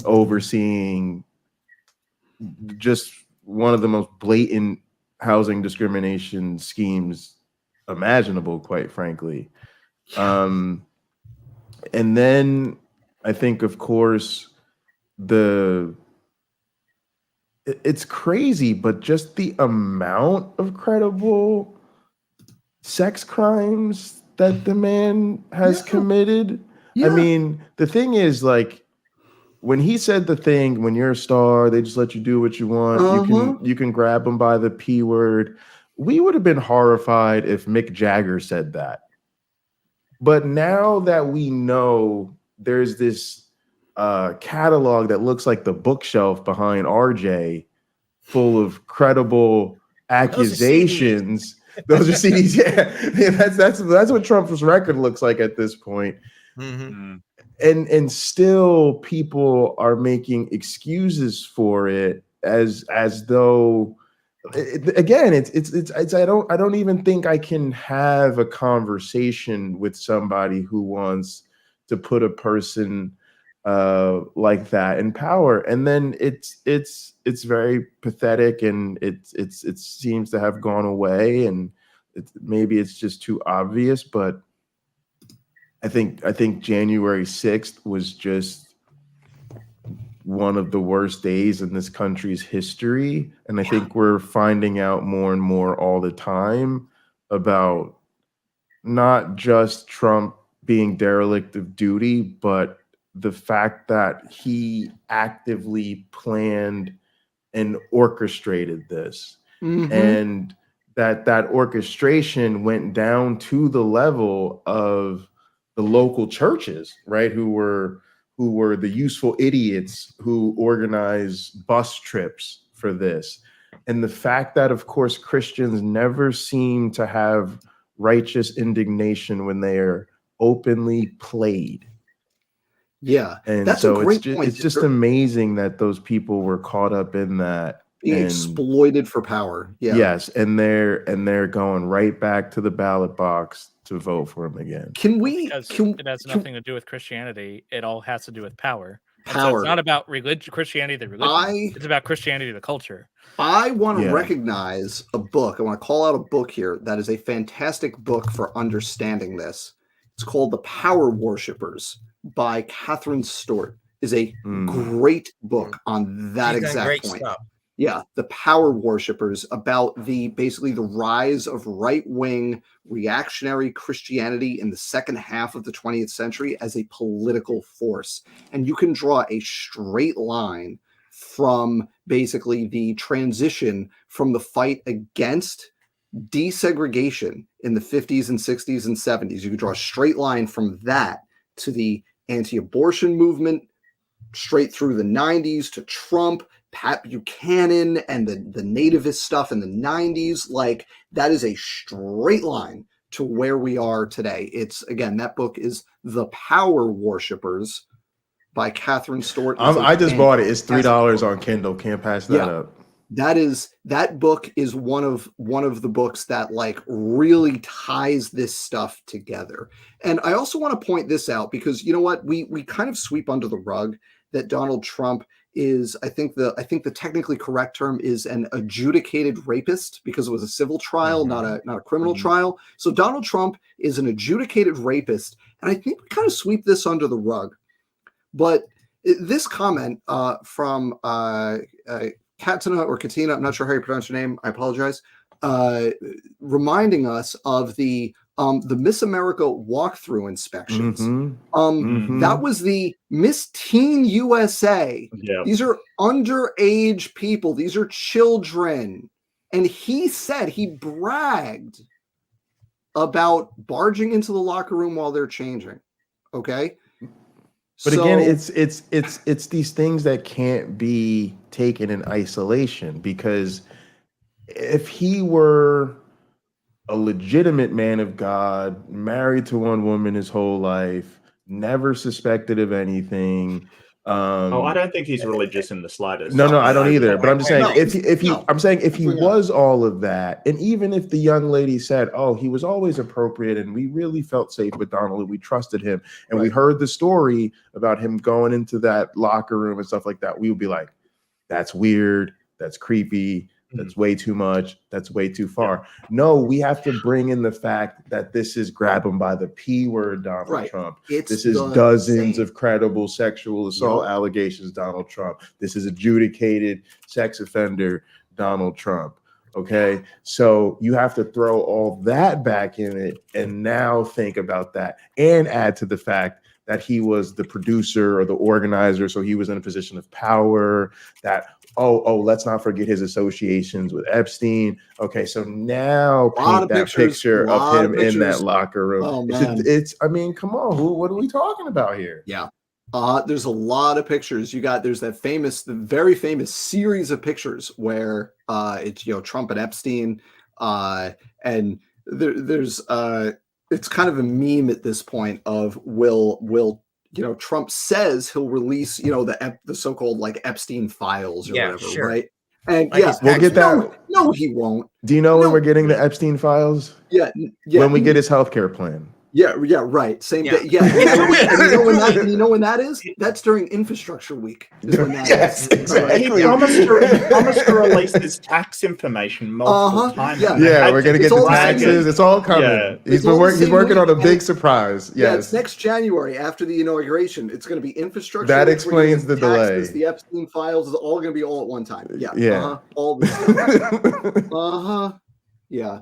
overseeing just one of the most blatant housing discrimination schemes imaginable, quite frankly. And then I think, of course, it's crazy, but just the amount of credible sex crimes that the man has committed. I mean, the thing is, like, when he said the thing, when you're a star, they just let you do what you want. You can grab them by the P word. We would have been horrified if Mick Jagger said that. But now that we know there's this catalog that looks like the bookshelf behind RJ, full of credible accusations. Those are CDs. Yeah, that's what Trump's record looks like at this point. And still people are making excuses for it as though, again, it's I don't even think I can have a conversation with somebody who wants to put a person like that in power. And then it's very pathetic, and it seems to have gone away, and maybe it's just too obvious, but I think January 6th was just one of the worst days in this country's history. And I think we're finding out more and more all the time about not just Trump being derelict of duty, but the fact that he actively planned and orchestrated this. And that orchestration went down to the level of the local churches, right? Who were the useful idiots who organized bus trips for this. And the fact that, of course, Christians never seem to have righteous indignation when they are openly played. Yeah, and that's so a great point. It's just amazing that those people were caught up in that, being exploited for power. Yes, and they're going right back to the ballot box to vote for him again. It has nothing to do with Christianity. It all has to do with power. So it's not about Christianity, the religion. It's about Christianity, the culture. I want to recognize a book. I want to call out a book here that is a fantastic book for understanding this. It's called The Power Worshippers by Catherine Stewart. Is a great book on that exact point. Stuff. Yeah, The Power Worshippers, about basically the rise of right-wing reactionary Christianity in the second half of the 20th century as a political force. And you can draw a straight line from basically the transition from the fight against desegregation in the 50s and 60s and 70s. You can draw a straight line from that to the anti-abortion movement, straight through the 90s to Trump, Pat Buchanan, and the nativist stuff in the 90s. Like, that is a straight line to where we are today. It's, again, that book is The Power Worshippers by Catherine Stewart. I just bought it. It's $3 on Kindle. Can't pass that up. That book is one of the books that like really ties this stuff together. And I also want to point this out because, you know what, we kind of sweep under the rug that Donald Trump is, I think the technically correct term is an adjudicated rapist, because it was a civil trial, not a criminal trial. So Donald Trump is an adjudicated rapist, and I think we kind of sweep this under the rug. But this comment from Katina, I'm not sure how you pronounce your name, I apologize, reminding us of the Miss America walkthrough inspections. That was the Miss Teen USA. These are underage people. These are children. And he said, he bragged about barging into the locker room while they're changing. Okay. But again, it's these things that can't be taken in isolation, because if he were a legitimate man of God, married to one woman his whole life, never suspected of anything. I don't think he's religious in the slightest. No, I don't either. But I'm just saying, if he No. was all of that, and even if the young lady said, "Oh, he was always appropriate, and we really felt safe with Donald, and we trusted him, and we heard the story about him going into that locker room and stuff like that," we would be like, "That's weird. That's creepy. That's way too much. That's way too far." No, we have to bring in the fact that this is grab him by the P word, Donald Trump. This is dozens of credible sexual assault allegations, Donald Trump. This is adjudicated sex offender, Donald Trump. Okay, so you have to throw all that back in it and now think about that, and add to the fact that he was the producer or the organizer, so he was in a position of power. That let's not forget his associations with Epstein. Okay, so now paint that picture of him in that locker room. Oh, man. I mean, come on, what are we talking about here? Yeah. There's a lot of pictures. There's the very famous series of pictures where it's Trump and Epstein, and there's it's kind of a meme at this point of will Trump says he'll release the so-called like Epstein files or whatever, right? And we'll get that. No, he won't. Do you know when we're getting the Epstein files? Yeah. When we get his healthcare plan. Yeah, right. Same day. Yeah. And you know when that is? That's during infrastructure week. Yes, exactly. He promised to release his tax information multiple times. Yeah, we're gonna get the taxes. It's all coming. Yeah. He's working on a big surprise. Yes. Yeah, it's next January after the inauguration. It's going to be infrastructure. That explains the delay. The Epstein files is all going to be all at one time. Yeah. Yeah. All this stuff. Yeah.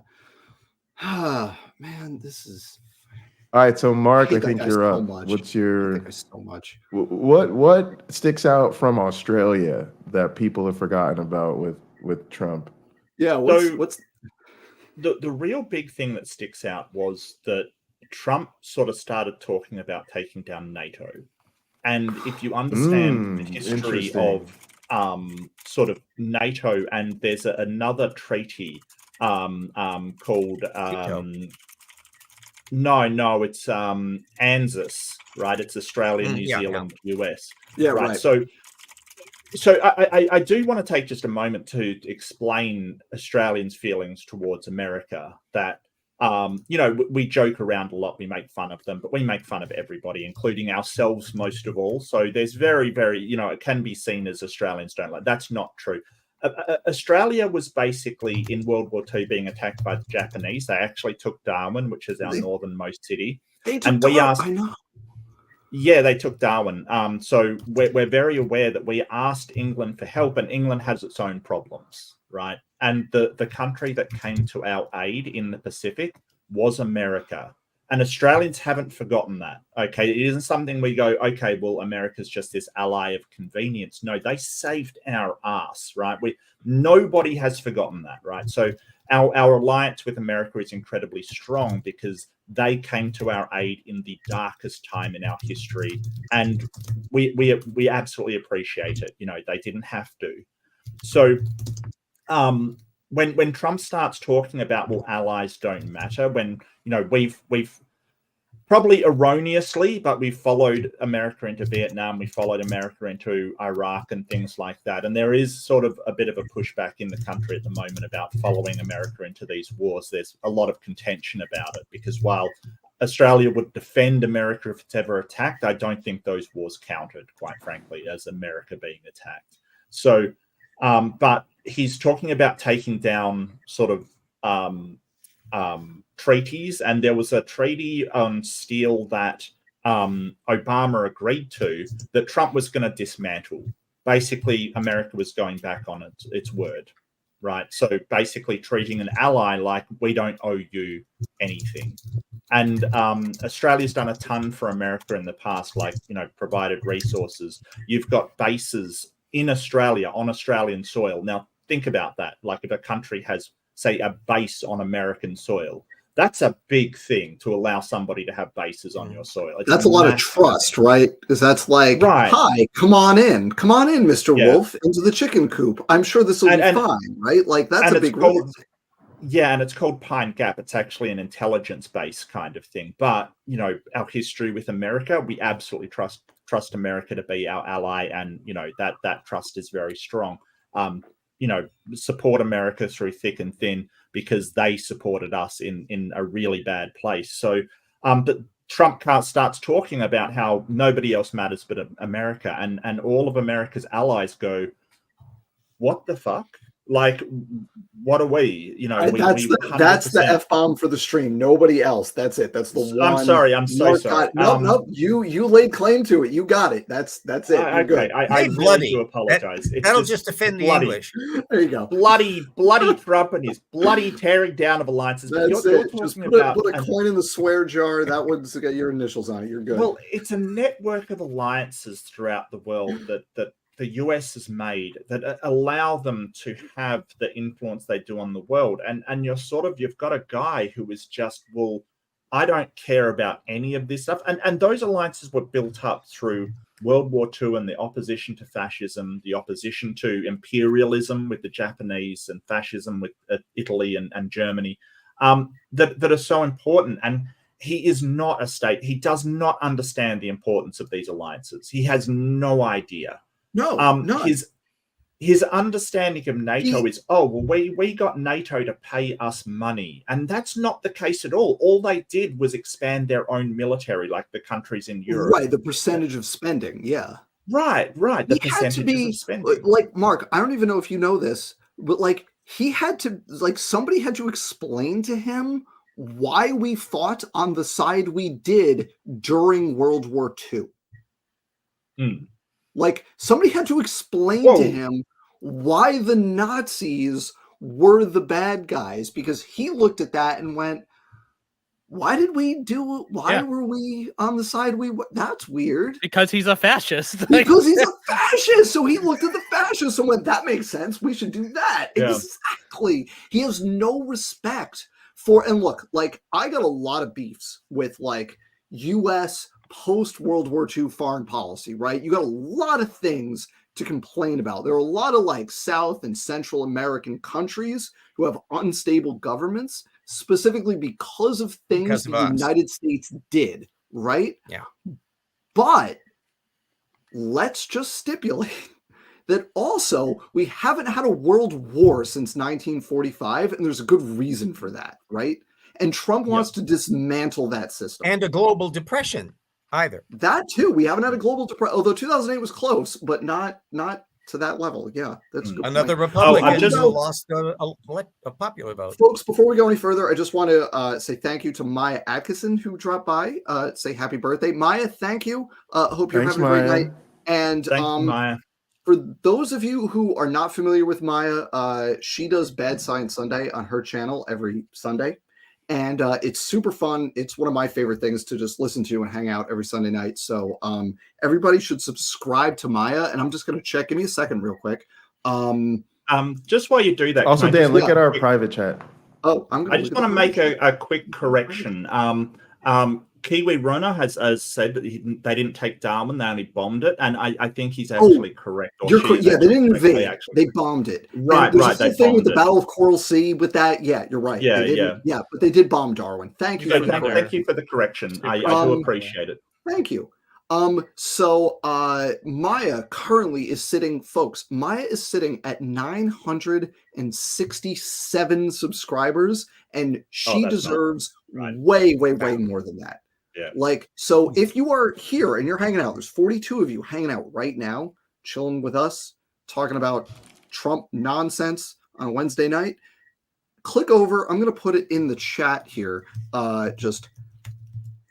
Man, this is. All right, so Mark, I think you're up. What's your so much? What sticks out from Australia that people have forgotten about with Trump? Yeah, what's the real big thing that sticks out was that Trump sort of started talking about taking down NATO, and if you understand the history of sort of NATO, and there's another treaty called. No, it's ANZUS, right? It's Australia, New Zealand, US. Yeah, right. So I do want to take just a moment to explain Australians' feelings towards America. That we joke around a lot, we make fun of them, but we make fun of everybody, including ourselves most of all. So there's very, very, it can be seen as Australians don't like. That's not true. Australia was basically in World War II being attacked by the Japanese. They actually took Darwin, which is our northernmost city. They took Darwin. I know. Yeah, they took Darwin. So we're very aware that we asked England for help, and England has its own problems, right? And the country that came to our aid in the Pacific was America. And Australians haven't forgotten that. Okay, it isn't something we go, okay, well, America's just this ally of convenience. No, they saved our ass, right? Nobody has forgotten that, right? So our alliance with America is incredibly strong because they came to our aid in the darkest time in our history, and we absolutely appreciate it. They didn't have to. So when Trump starts talking about, well, allies don't matter, when we've probably erroneously, but we followed America into Vietnam, we followed America into Iraq and things like that, and there is sort of a bit of a pushback in the country at the moment about following America into these wars. There's a lot of contention about it, because while Australia would defend America if it's ever attacked, I don't think those wars counted, quite frankly, as America being attacked. So but he's talking about taking down sort of treaties, and there was a treaty on steel that Obama agreed to that Trump was going to dismantle. Basically, America was going back on its word, right? So basically treating an ally like, we don't owe you anything. And Australia's done a ton for America in the past, like, provided resources. You've got bases in Australia, on Australian soil. Now, think about that. Like if a country has, say, a base on American soil, that's a big thing to allow somebody to have bases on your soil. That's a lot of trust, right? Because that's like, hi, come on in, Mr. Wolf, into the chicken coop. I'm sure this will be fine, right? Like that's a big risk. Yeah, and it's called Pine Gap. It's actually an intelligence-based kind of thing. But you know, our history with America, we absolutely trust America to be our ally, and you know that trust is very strong. You know, support America through thick and thin because they supported us in a really bad place. So, but Trump starts talking about how nobody else matters but America, and all of America's allies go, "What the fuck? Like, what are we? You know, that's the F-bomb for the stream. Nobody else. That's it. That's the one. I'm sorry. I'm so sorry. No. You laid claim to it. You got it. That's it. You're good. I really do apologize. That'll just offend the English. There you go. Bloody Trump and his bloody tearing down of alliances. That's it. Just put a coin in the swear jar. That one's got your initials on it. You're good. Well, it's a network of alliances throughout the world that the US has made that allow them to have the influence they do on the world. And you've got a guy who is just, well, I don't care about any of this stuff. And those alliances were built up through World War II and the opposition to fascism, the opposition to imperialism with the Japanese and fascism with Italy and Germany, that are so important. And he is not a state. He does not understand the importance of these alliances. He has no idea. No, his understanding of NATO is, we got NATO to pay us money. And that's not the case at all. All they did was expand their own military, like the countries in Europe. Right, the percentage of spending, yeah. Right. The percentage of spending. Like, Mark, I don't even know if you know this, but like somebody had to explain to him why we fought on the side we did during World War II. Like somebody had to explain to him why the Nazis were the bad guys, because he looked at that and went, why were we on the side that's weird. Because he's a fascist. Because he's a fascist. So he looked at the fascists and went, that makes sense. We should do that. Yeah. Exactly. He has no respect for, and look, like I got a lot of beefs with like US post-World War II foreign policy, right? You got a lot of things to complain about. There are a lot of like South and Central American countries who have unstable governments, specifically because of things the United States did, right? Yeah. But let's just stipulate that also we haven't had a world war since 1945, and there's a good reason for that, right? And Trump wants to dismantle that system. And a global depression. Either that too, we haven't had a global depression, although 2008 was close, but not to that level. Yeah, that's a good another point. Republican lost a popular vote. Folks, before we go any further, I just want to say thank you to Maya Atkinson who dropped by. Say happy birthday, Maya. Thank you. Hope you're having a great night. And Maya. For those of you who are not familiar with Maya, she does Bad Science Sunday on her channel every Sunday. And it's super fun. It's one of my favorite things to just listen to and hang out every Sunday night. So everybody should subscribe to Maya. And I'm just going to check. Give me a second real quick. Just while you do that. Also, Dan, look at our private chat. Oh, I just want to make a quick correction. Kiwi Rona has said that they didn't take Darwin, they only bombed it, and I think he's actually correct. Yeah, they didn't invade; they bombed it. Right. There's a thing with the Battle of Coral Sea with that. Yeah, you're right. Yeah, but they did bomb Darwin. Thank you. Thank you for the correction. I do appreciate it. Thank you. So Maya currently is sitting, folks. Maya is sitting at 967 subscribers, and she deserves way more than that. Yeah. Like, so if you are here and you're hanging out, there's 42 of you hanging out right now, chilling with us, talking about Trump nonsense on a Wednesday night. Click over. I'm going to put it in the chat here.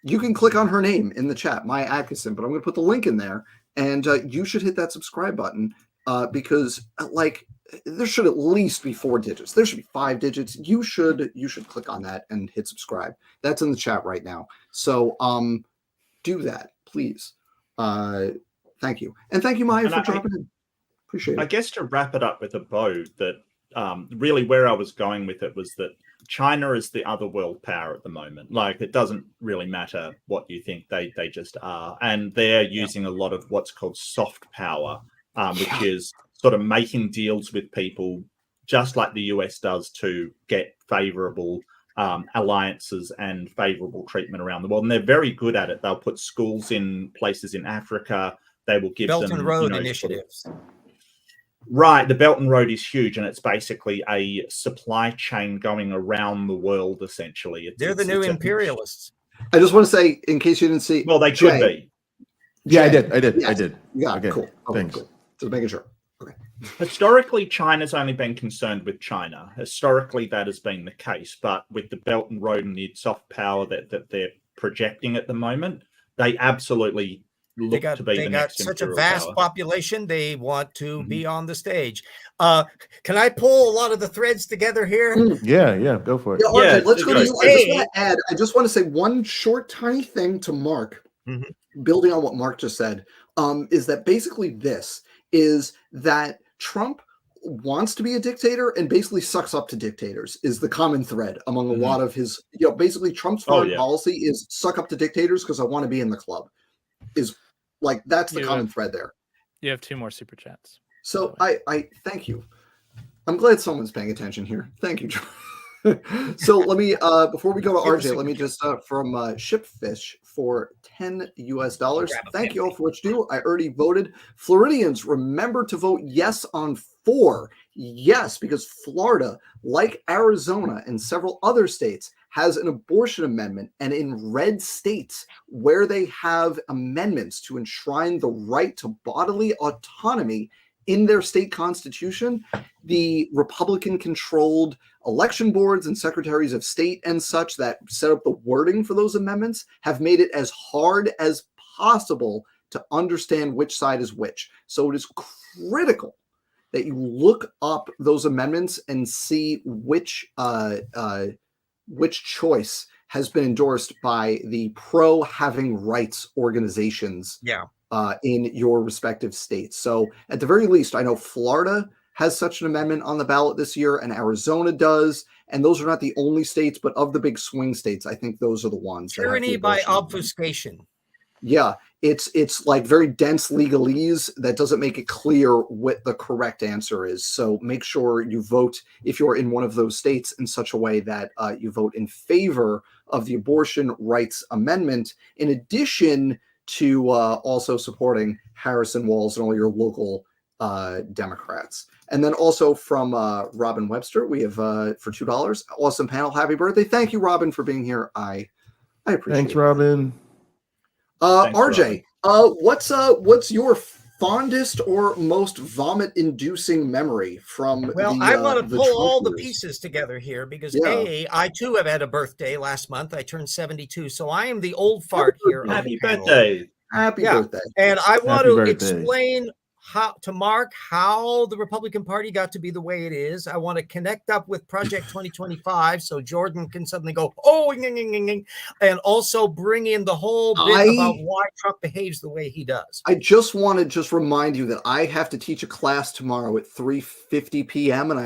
You can click on her name in the chat, Maya Atkinson, but I'm going to put the link in there, and you should hit that subscribe button because, like, there should at least be 4 digits. There should be 5 digits. You should click on that and hit subscribe. That's in the chat right now. So do that, please. Thank you. And thank you, Maya, for dropping in. Appreciate it. I guess to wrap it up with a bow, that really where I was going with it was that China is the other world power at the moment. Like, it doesn't really matter what you think, they just are. And they're using a lot of what's called soft power, which is sort of making deals with people just like the US does to get favorable alliances and favorable treatment around the world. And they're very good at it. They'll put schools in places in Africa. They will give Belt them and Road initiatives. Right, the Belt and Road is huge, and it's basically a supply chain going around the world, essentially. They're the new imperialists. I just want to say, in case you didn't see, well, they could be. Yeah, I Jay, did. yes. I did. Yeah, Okay, cool. Okay, thanks. cool. Just making sure. Okay. Historically, China's only been concerned with China. Historically, that has been the case. But with the Belt and Road and the soft power that they're projecting at the moment, they absolutely look to be the next such a imperial vast power. Population. They want to be on the stage. Can I pull a lot of the threads together here? Yeah, go for it. Yeah, RJ, let's go to you. Hey. I just want to say one short, tiny thing to Mark, building on what Mark just said, is that basically this is that Trump wants to be a dictator and basically sucks up to dictators is the common thread among a lot of his, basically Trump's foreign policy is suck up to dictators because I want to be in the club. Is like, that's the common thread there. You have 2 more super chats. So I thank you. I'm glad someone's paying attention here. Thank you, John. So let me before we go to RJ, let me just from Shipfish for $10 US. Thank you all for what you do. I already voted. Floridians, remember to vote yes on 4. Yes, because Florida, like Arizona and several other states, has an abortion amendment, and in red states where they have amendments to enshrine the right to bodily autonomy in their state constitution, the Republican-controlled election boards and secretaries of state and such that set up the wording for those amendments have made it as hard as possible to understand which side is which. So it is critical that you look up those amendments and see which choice has been endorsed by the pro-having rights organizations in your respective states. So at the very least, I know Florida has such an amendment on the ballot this year, and Arizona does. And those are not the only states, but of the big swing states, I think those are the ones. Tyranny by obfuscation. Yeah, it's like very dense legalese that doesn't make it clear what the correct answer is. So make sure you vote if you're in one of those states in such a way that you vote in favor of the abortion rights amendment, in addition to also supporting Harrison Walls and all your local Democrats. And then also from Robin Webster, we have for $2. Awesome panel. Happy birthday. Thank you, Robin, for being here. I appreciate it. Thanks, Robin. Thanks, RJ, Robin. What's your fondest or most vomit-inducing memory from I want to pull all the pieces together here because I too have had a birthday last month. I turned 72, so I am the old fart here. Happy birthday. Happy birthday. And I want to explain to Mark how the Republican Party got to be the way it is. I want to connect up with Project 2025 so Jordan can suddenly go, and also bring in the whole bit about why Trump behaves the way he does. I just want to remind you that I have to teach a class tomorrow at 3:50 p.m. and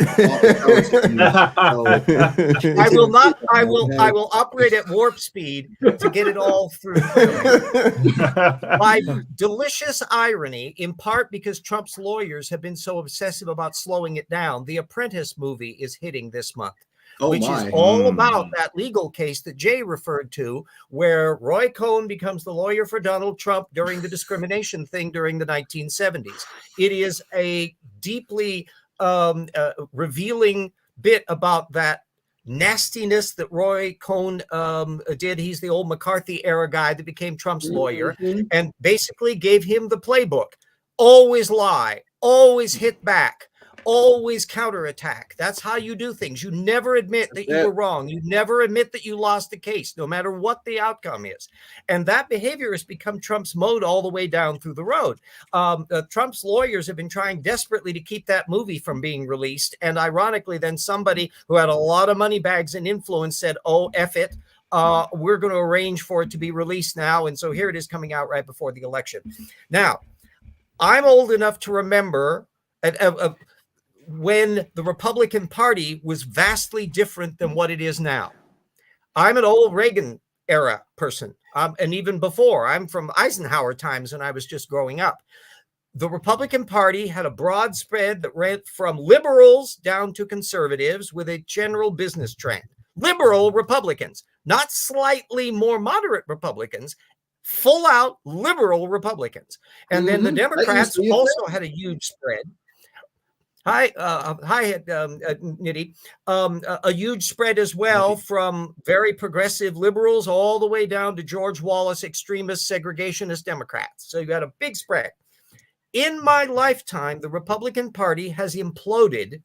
I will operate at warp speed to get it all through. By delicious irony, in part because Trump's lawyers have been so obsessive about slowing it down, The Apprentice movie is hitting this month, which is all about that legal case that Jay referred to, where Roy Cohn becomes the lawyer for Donald Trump during the discrimination thing during the 1970s. It is a deeply revealing bit about that nastiness that Roy Cohn did. He's the old McCarthy era guy that became Trump's lawyer and basically gave him the playbook. Always lie, always hit back, always counterattack. That's how you do things. You never admit that you were wrong. You never admit that you lost the case, no matter what the outcome is. And that behavior has become Trump's mode all the way down through the road. Trump's lawyers have been trying desperately to keep that movie from being released. And ironically, then somebody who had a lot of money bags and influence said, oh, F it. We're going to arrange for it to be released now. And so here it is coming out right before the election. Now, I'm old enough to remember when the Republican Party was vastly different than what it is now. I'm an old Reagan era person, and even before, I'm from Eisenhower times when I was just growing up. The Republican Party had a broad spread that ran from liberals down to conservatives with a general business trend. Liberal Republicans, not slightly more moderate Republicans, full out liberal Republicans. And then the Democrats also had a huge spread. Hi, Nitty. A huge spread as well, from very progressive liberals all the way down to George Wallace extremist segregationist Democrats. So you got a big spread. In my lifetime, the Republican Party has imploded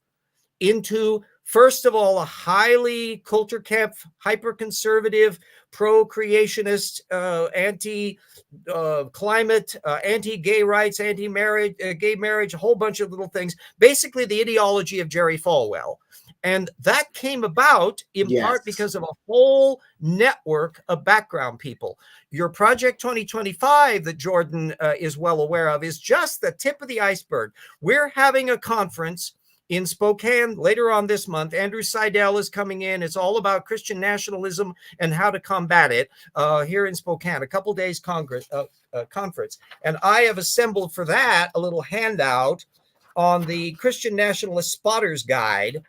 into, first of all, a highly culture camp, hyper-conservative, pro-creationist, anti-climate, anti-gay rights, anti-marriage, gay marriage, a whole bunch of little things. Basically, the ideology of Jerry Falwell. And that came about in part because of a whole network of background people. Your Project 2025 that Jordan is well aware of is just the tip of the iceberg. We're having a conference in Spokane later on this month. Andrew Seidel is coming in. It's all about Christian nationalism and how to combat it here in Spokane, a couple days conference. And I have assembled for that a little handout on the Christian Nationalist Spotters Guide,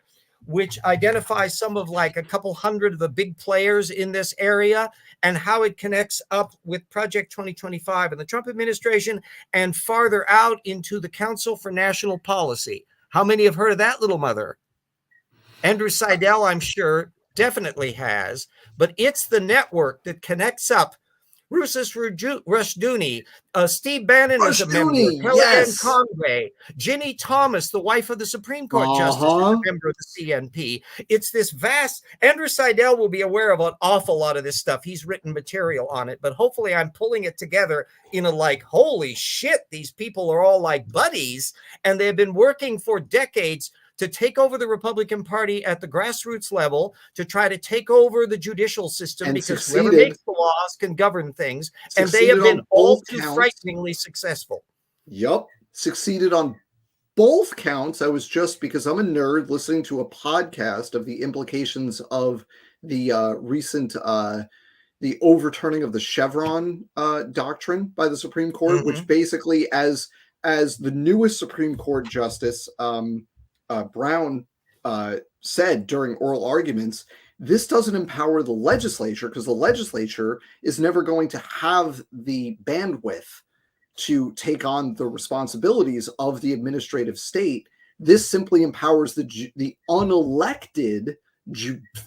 which identifies some of like a couple hundred of the big players in this area and how it connects up with Project 2025 and the Trump administration and farther out into the Council for National Policy. How many have heard of that little mother? Andrew Seidel, I'm sure, definitely has, but it's the network that connects up Rousas Rushdoony, Steve Bannon is a member, Kellyanne Conway, Ginny Thomas, the wife of the Supreme Court Justice, is a member of the CNP. It's this vast, Andrew Seidel will be aware of an awful lot of this stuff. He's written material on it, but hopefully I'm pulling it together in a like, holy shit, these people are all like buddies, and they've been working for decades to take over the Republican Party at the grassroots level, to try to take over the judicial system, and because whoever makes the laws can govern things. And they have been all too frighteningly successful. Yup. Succeeded on both counts. I was just, because I'm a nerd, listening to a podcast of the implications of the recent the overturning of the Chevron doctrine by the Supreme Court, which basically, as the newest Supreme Court justice, Brown said during oral arguments, this doesn't empower the legislature, because the legislature is never going to have the bandwidth to take on the responsibilities of the administrative state. This simply empowers the unelected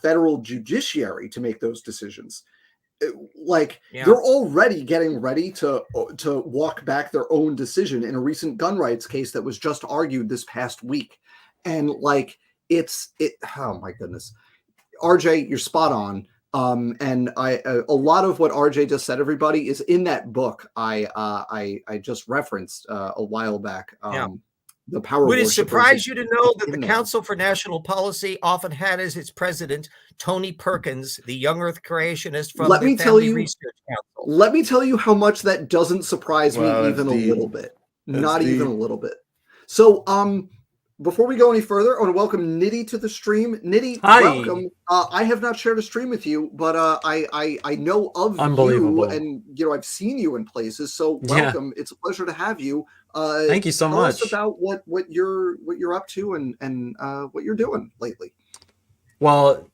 federal judiciary to make those decisions. They're already getting ready to walk back their own decision in a recent gun rights case that was just argued this past week. And oh my goodness, RJ, you're spot on. And a lot of what RJ just said, everybody, is in that book I just referenced a while back. The power. Would it surprise you to know that the Council for National Policy often had as its president Tony Perkins, the young Earth creationist from the Family Research Council? Let me tell you how much that doesn't surprise me even a little bit. Not even a little bit. So, before we go any further, I want to welcome Nitty to the stream. Nitty, welcome. I have not shared a stream with you, but I know of you, and I've seen you in places. So welcome. It's a pleasure to have you. Thank you so much. Tell us about what you're up to and what you're doing lately. Well,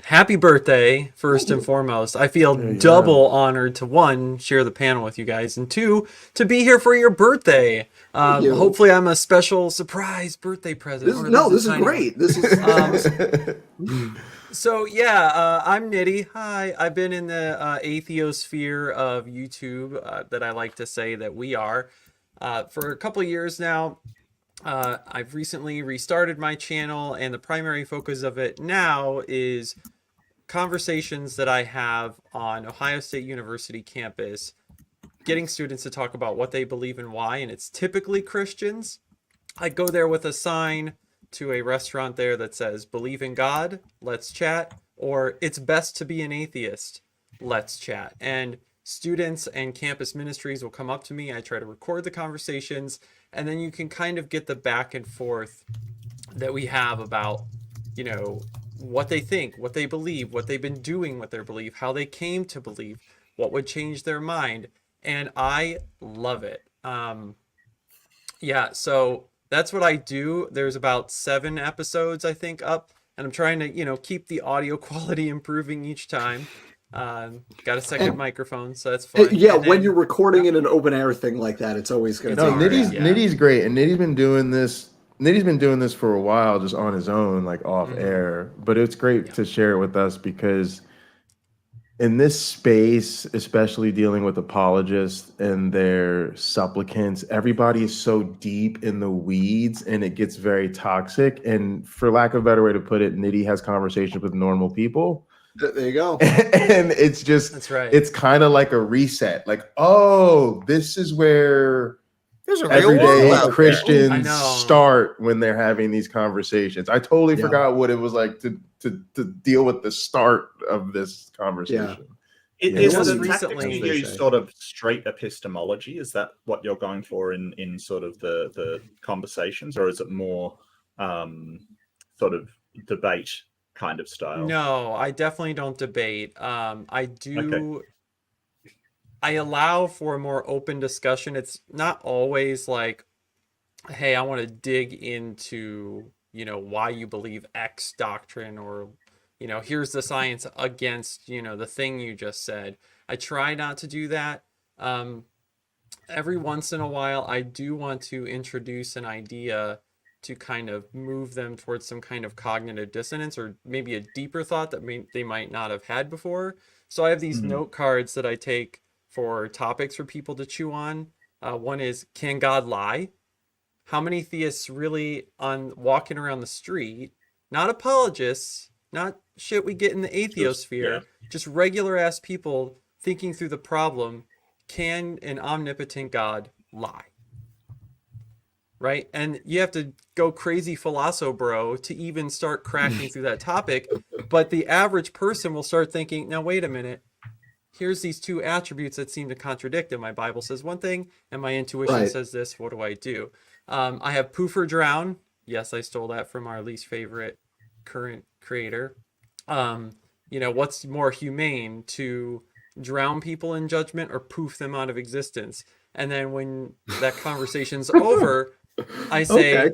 happy birthday, first and foremost. I feel double honored to, one, share the panel with you guys, and two, to be here for your birthday. Hopefully I'm a special surprise birthday present. This is great. This is So yeah, I'm Nitty. Hi, I've been in the atheosphere of YouTube, that I like to say that we are, for a couple of years now. I've recently restarted my channel, and the primary focus of it now is conversations that I have on Ohio State University campus, getting students to talk about what they believe and why, and it's typically Christians. I go there with a sign to a restaurant there that says, "Believe in God, let's chat," or "It's best to be an atheist, let's chat." And students and campus ministries will come up to me. I try to record the conversations, and then you can kind of get the back and forth that we have about, you know, what they think, what they believe, what they've been doing with their belief, how they came to believe, what would change their mind. And I love it. Yeah, so that's what I do. There's about 7 episodes, I think, up, and I'm trying to, you know, keep the audio quality improving each time. Got a second microphone, so that's fun. Yeah, And when then- you're recording in an open air thing like that, it's always going to No, take Nitty's yeah. Nitty's great, and Nitty's been doing this. Nitty's been doing this for a while, just on his own, like off air. But it's great to share it with us because in this space, especially dealing with apologists and their supplicants, everybody is so deep in the weeds, and it gets very toxic. And for lack of a better way to put it, Nitty has conversations with normal people. There you go. And it's just, That's right. it's kind of like a reset. Like, oh, this is where There's a real world everyday out there. I Christians know. start when they're having these conversations. I totally Yeah. forgot what it was like to deal with the start of this conversation. Is It the was tactic recently- you use sort of straight epistemology? Is that what you're going for in sort of the conversations, or is it more sort of debate kind of style? No, I definitely don't debate. I do. I allow for a more open discussion. It's not always like, hey, I want to dig into, you know, why you believe X doctrine, or, you know, here's the science against, you know, the thing you just said. I try not to do that. Every once in a while, I do want to introduce an idea to kind of move them towards some kind of cognitive dissonance, or maybe a deeper thought that they might not have had before. So I have these note cards that I take for topics for people to chew on. One is, can God lie? How many theists really, on walking around the street, not apologists, not shit we get in the atheosphere, just regular ass people thinking through the problem, can an omnipotent God lie? Right? And you have to go crazy philosopher bro to even start cracking through that topic. But the average person will start thinking, now wait a minute, here's these 2 attributes that seem to contradict it. My Bible says one thing and my intuition says this. What do I do? I have poof or drown. Yes, I stole that from our least favorite current creator. You know, what's more humane, to drown people in judgment or poof them out of existence? And then when that conversation's over, I say,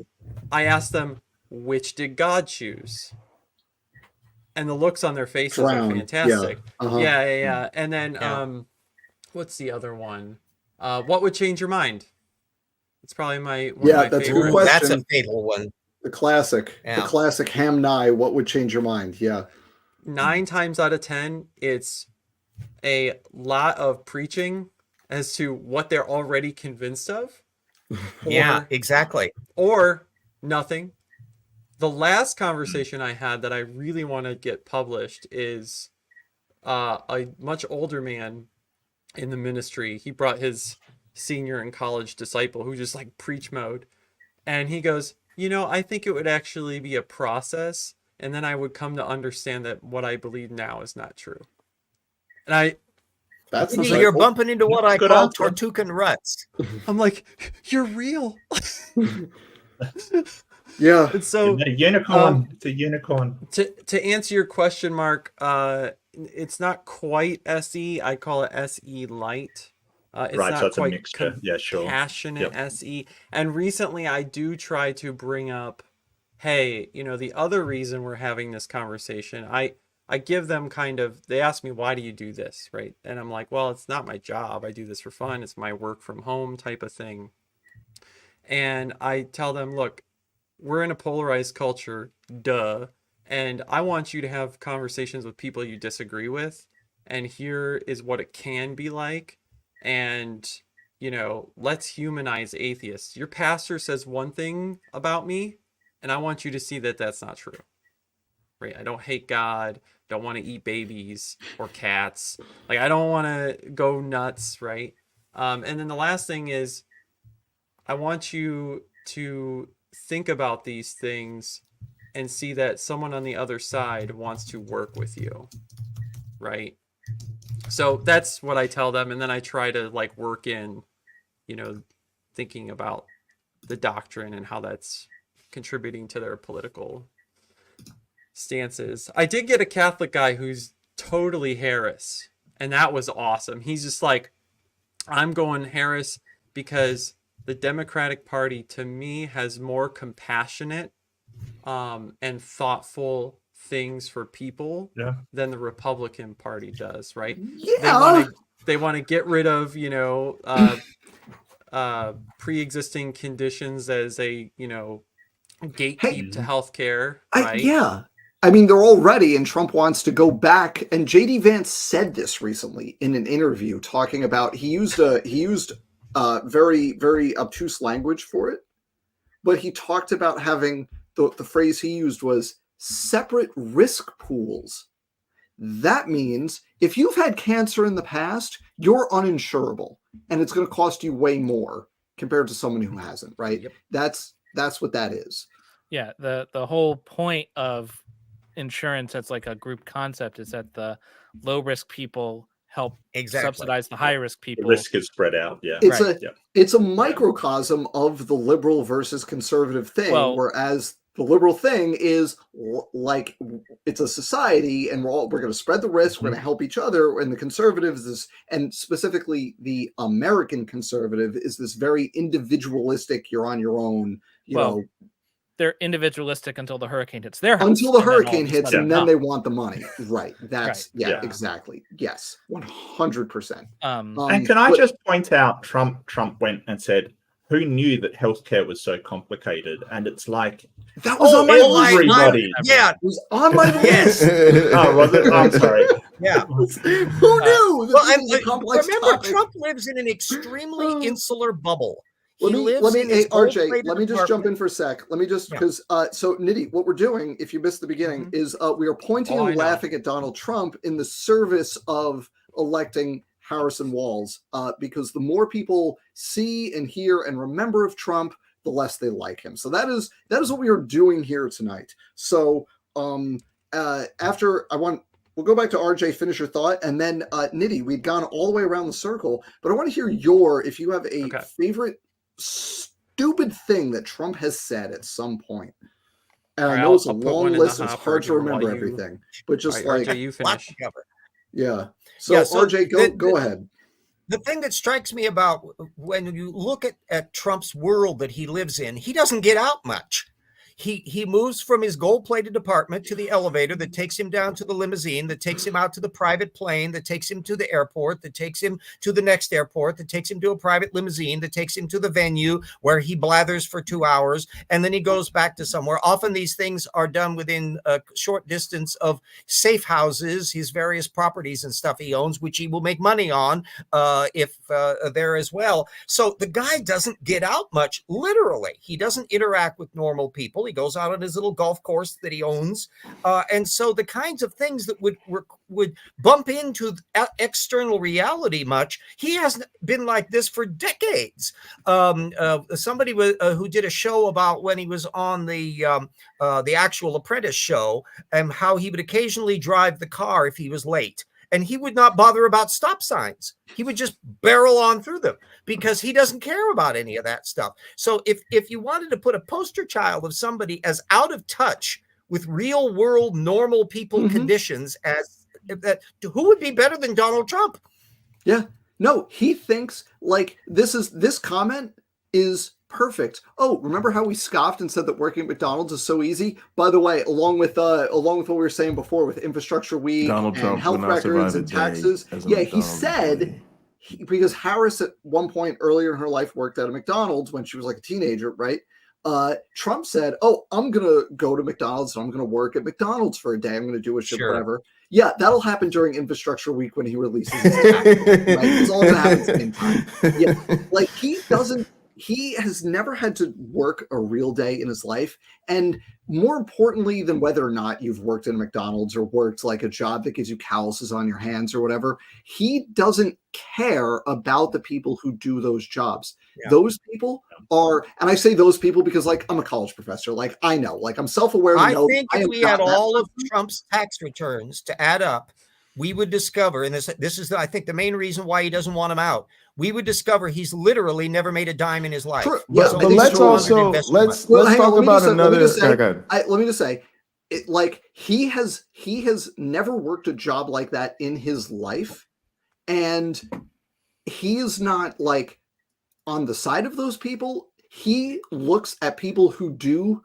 I ask them, which did God choose? And the looks on their faces are fantastic. Yeah. And then, what's the other one? What would change your mind? It's probably one of my that's a good favorites. question. That's a fatal one. The classic ham nye. What would change your mind? Yeah. 9 times out of 10, it's a lot of preaching as to what they're already convinced of. Yeah, exactly. Or nothing. The last conversation I had that I really want to get published is a much older man in the ministry. He brought his senior in college disciple who just like preach mode. And he goes, you know, I think it would actually be a process. And then I would come to understand that what I believe now is not true. And you're bumping into what I call Tortugan ruts. I'm like, you're real. Yeah. And so a unicorn. It's a unicorn. To answer your question, Mark, it's not quite SE. I call it SE light. It's right, not so it's quite a mixture. Yeah, sure. Passionate SE. And recently I do try to bring up, hey, you know, the other reason we're having this conversation, I give them kind of, they ask me, why do you do this? Right. And I'm like, well, it's not my job. I do this for fun. It's my work from home type of thing. And I tell them, look, we're in a polarized culture, duh. And I want you to have conversations with people you disagree with. And here is what it can be like. And, you know, let's humanize atheists. Your pastor says one thing about me, and I want you to see that that's not true. Right? I don't hate God, don't want to eat babies or cats. Like, I don't want to go nuts, right? And then the last thing is, I want you to think about these things and see that someone on the other side wants to work with you, right? So that's what I tell them. And then I try to like work in, you know, thinking about the doctrine and how that's contributing to their political stances. I did get a Catholic guy who's totally Harris, and that was awesome. He's just like, I'm going Harris because the Democratic Party to me has more compassionate and thoughtful things for people than the Republican Party does, right? Yeah. They want to get rid of, you know, pre-existing conditions as a, you know, gatekeep to healthcare, right? Yeah. I mean, they're all ready, and Trump wants to go back. And J.D. Vance said this recently in an interview, talking about he used very, very obtuse language for it, but he talked about having the phrase he used was separate risk pools. That means if you've had cancer in the past, you're uninsurable, and it's going to cost you way more compared to someone who hasn't, right? Yep. That's what that is. Yeah, the whole point of insurance as like a group concept is that the low risk people help subsidize the high risk people. The risk is spread out. Yeah, it's a microcosm of the liberal versus conservative thing, whereas the liberal thing is like it's a society, and we're going to spread the risk. We're going to help each other. And the conservatives is, and specifically the American conservative, is this very individualistic. You're on your own. You know. They're individualistic until the hurricane hits their house. Until the hurricane hits, and then they want the money. Right. That's exactly. Yes, 100%. And can I just point out, Trump went and said, "Who knew that healthcare was so complicated?" And it's like that was on my everybody. It was on my list. Oh, was it? I'm sorry. Yeah. Who knew? Well, and remember, Trump lives in an extremely insular bubble. RJ, let me just jump in for a sec. Let me just, because, so Nitty, what we're doing, if you missed the beginning, is we are pointing and laughing at Donald Trump in the service of electing Harrison Walls, because the more people see and hear and remember of Trump, the less they like him. So that is what we are doing here tonight. So after we'll go back to RJ, finish your thought, and then Nitty, we've gone all the way around the circle, but I want to hear if you have a favorite stupid thing that Trump has said at some point. And I know it's a long list, it's hard to remember everything, but just like RJ, you finish. Yeah. So RJ, go ahead. The thing that strikes me about when you look at Trump's world that he lives in, he doesn't get out much. He moves from his gold-plated apartment to the elevator that takes him down to the limousine, that takes him out to the private plane, that takes him to the airport, that takes him to the next airport, that takes him to a private limousine, that takes him to the venue where he blathers for 2 hours, and then he goes back to somewhere. Often these things are done within a short distance of safe houses, his various properties and stuff he owns, which he will make money on if there as well. So the guy doesn't get out much, literally. He doesn't interact with normal people. He goes out on his little golf course that he owns. And so the kinds of things that would bump into external reality much, he hasn't been like this for decades. Somebody who did a show about when he was on the actual Apprentice show and how he would occasionally drive the car if he was late. And he would not bother about stop signs. He would just barrel on through them because he doesn't care about any of that stuff. So if you wanted to put a poster child of somebody as out of touch with real world normal people conditions as that, who would be better than Donald Trump? Yeah. No, he thinks like this comment is perfect. Oh, remember how we scoffed and said that working at McDonald's is so easy? By the way, along with what we were saying before with Infrastructure Week and health records and taxes. Yeah, he said because Harris at one point earlier in her life worked at a McDonald's when she was like a teenager, right? Trump said, "Oh, I'm gonna go to McDonald's and I'm gonna work at McDonald's for a day. I'm gonna do a shit, whatever." Yeah, that'll happen during Infrastructure Week when he releases his tax bill, right? It's all gonna happen at the same time. Yeah, like he has never had to work a real day in his life. And more importantly than whether or not you've worked in McDonald's or worked like a job that gives you calluses on your hands or whatever, he doesn't care about the people who do those jobs. Yeah. Those people are, and I say those people because like I'm a college professor, like I know, like I'm self-aware. I think if we had all of Trump's tax returns to add up, we would discover, and this is, I think, the main reason why he doesn't want him out. We would discover he's literally never made a dime in his life. True. Yeah, but let's also let's talk about another. Let me just say, it, like he has never worked a job like that in his life, and he is not like on the side of those people. He looks at people who do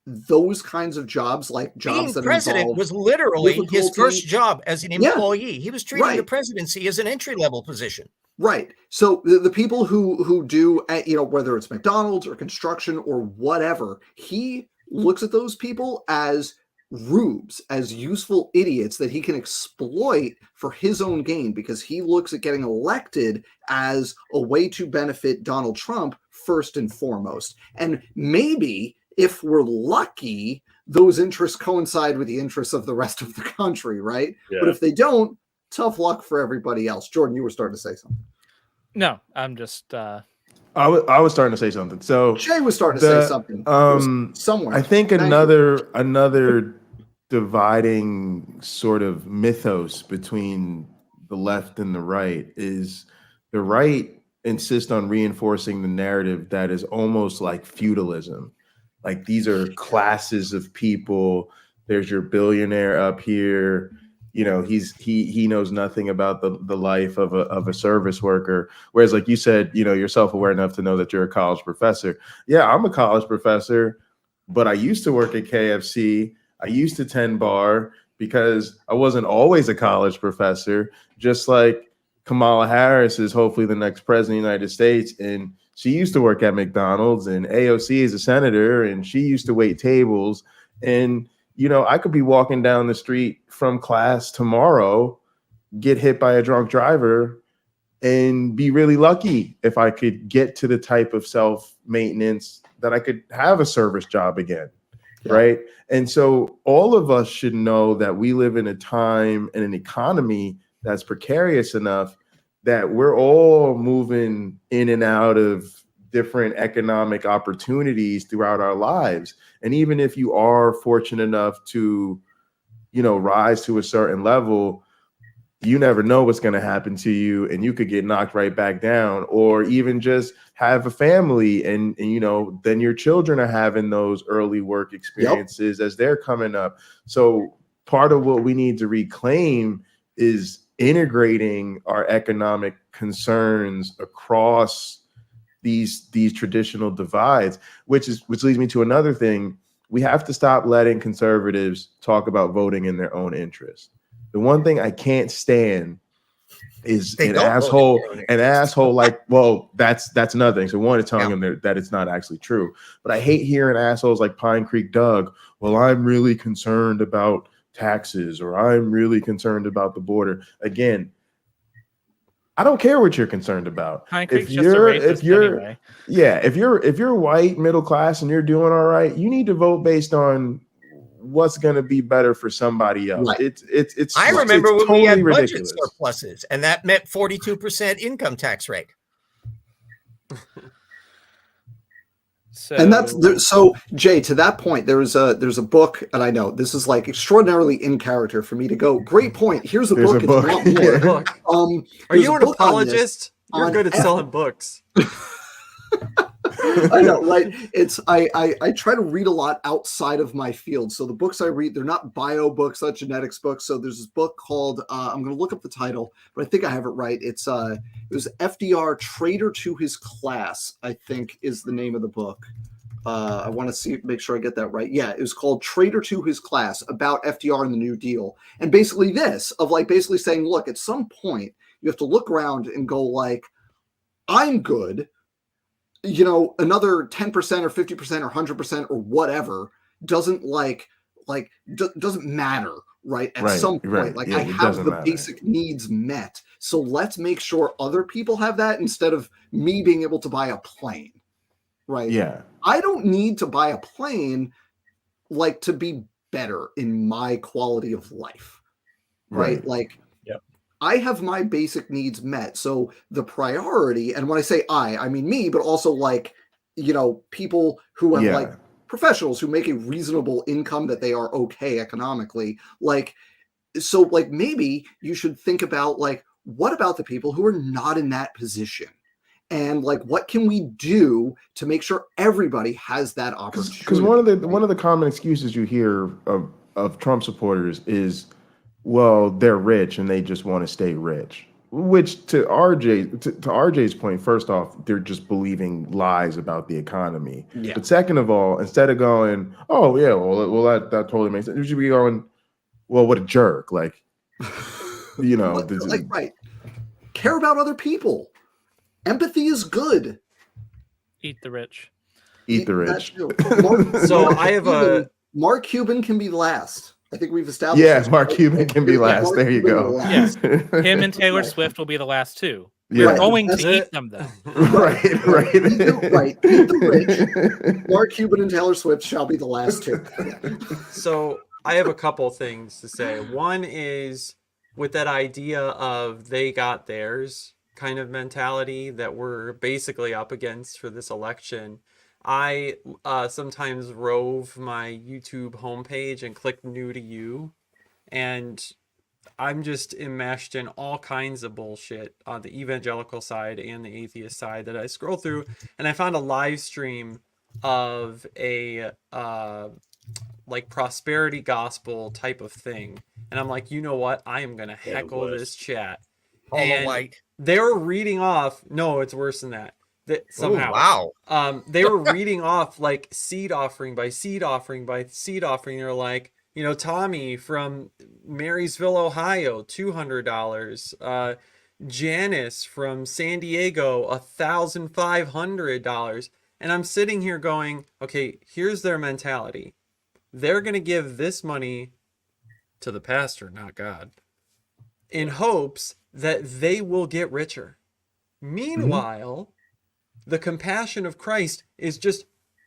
those kinds of jobs, like jobs being that president was literally his first job as an employee. Yeah. He was treating the presidency as an entry-level position. Right. So the people who do, you know, whether it's McDonald's or construction or whatever, he looks at those people as rubes, as useful idiots that he can exploit for his own gain, because he looks at getting elected as a way to benefit Donald Trump first and foremost. And maybe if we're lucky, those interests coincide with the interests of the rest of the country, right? Yeah. But if they don't, tough luck for everybody else. Jordan, you were starting to say something. No, I'm just... I was starting to say something. So Jay was starting to say something. Somewhere. I think another dividing sort of mythos between the left and the right is the right insists on reinforcing the narrative that is almost like feudalism. Like these are classes of people. There's your billionaire up here. You know, he knows nothing about the life of a service worker. Whereas, like you said, you know, you're self-aware enough to know that you're a college professor. Yeah, I'm a college professor, but I used to work at KFC. I used to tend bar because I wasn't always a college professor. Just like Kamala Harris is hopefully the next president of the United States, and she used to work at McDonald's, and AOC is a senator, and she used to wait tables. And, you know, I could be walking down the street from class tomorrow, get hit by a drunk driver, and be really lucky if I could get to the type of self-maintenance that I could have a service job again, right? And so all of us should know that we live in a time and an economy that's precarious enough that we're all moving in and out of different economic opportunities throughout our lives. And even if you are fortunate enough to, you know, rise to a certain level, you never know what's going to happen to you, and you could get knocked right back down, or even just have a family and you know, then your children are having those early work experiences as they're coming up. So part of what we need to reclaim is integrating our economic concerns across these traditional divides, which leads me to another thing. We have to stop letting conservatives talk about voting in their own interest. The one thing I can't stand is an asshole like, well, that's another thing. So one is telling them that it's not actually true. But I hate hearing assholes like Pine Creek Doug, well, I'm really concerned about taxes, or I'm really concerned about the border. Again, I don't care what you're concerned about. If you're white, middle class, and you're doing all right, you need to vote based on what's going to be better for somebody else. Right. It's I remember when totally we had ridiculous. Budget surpluses, and that meant 42% income tax rate. So Jay, to that point, there's a book, and I know this is like extraordinarily in character for me to go, great point, here's a book. It's not more. Are you an apologist? You're good at selling books. I know, right? It's I try to read a lot outside of my field. So the books I read, they're not bio books, not genetics books. So there's this book called I'm going to look up the title, but I think I have it right. It was FDR, Traitor to His Class, I think is the name of the book. I want to make sure I get that right. Yeah, it was called Traitor to His Class, about FDR and the New Deal. And basically basically saying, look, at some point you have to look around and go like, I'm good. You know, another 10% or 50% or 100% or whatever doesn't doesn't matter, right? At some point, I have the basic needs met. So let's make sure other people have that instead of me being able to buy a plane, right? Yeah. I don't need to buy a plane to be better in my quality of life, right? I have my basic needs met. So the priority, and when I say I mean me, but also people who have professionals who make a reasonable income that they are okay economically. so like maybe you should think about like, what about the people who are not in that position? And like, what can we do to make sure everybody has that opportunity? Because one of the common excuses you hear of Trump supporters is, well, they're rich and they just want to stay rich. Which to RJ's point, first off, they're just believing lies about the economy. Yeah. But second of all, instead of going, oh yeah, well that totally makes sense, you should be going, well, what a jerk, like, you know, like, right. Care about other people. Empathy is good. Eat the rich. Eat the rich. So I have Mark Cuban can be last. I think we've established. Yeah, Mark Cuban can be last. There you go. Yes. Him and Taylor Swift will be the last two. Yeah. We're going to eat them though. Right. Eat the rich. Mark Cuban and Taylor Swift shall be the last two. So I have a couple things to say. One is with that idea of they got theirs kind of mentality that we're basically up against for this election. I sometimes rove my YouTube homepage and click new to you, and I'm just enmeshed in all kinds of bullshit on the evangelical side and the atheist side that I scroll through, and I found a live stream of a like prosperity gospel type of thing, and I'm like, you know what? I am gonna heckle this chat. And they were reading off. No, it's worse than that. That somehow. Oh, wow. They were reading off like seed offering by seed offering by seed offering. They're like, you know, Tommy from Marysville, Ohio, $200. Janice from San Diego, $1,500. And I'm sitting here going, okay, here's their mentality. They're going to give this money to the pastor, not God, in hopes that they will get richer. Meanwhile, the compassion of Christ is just,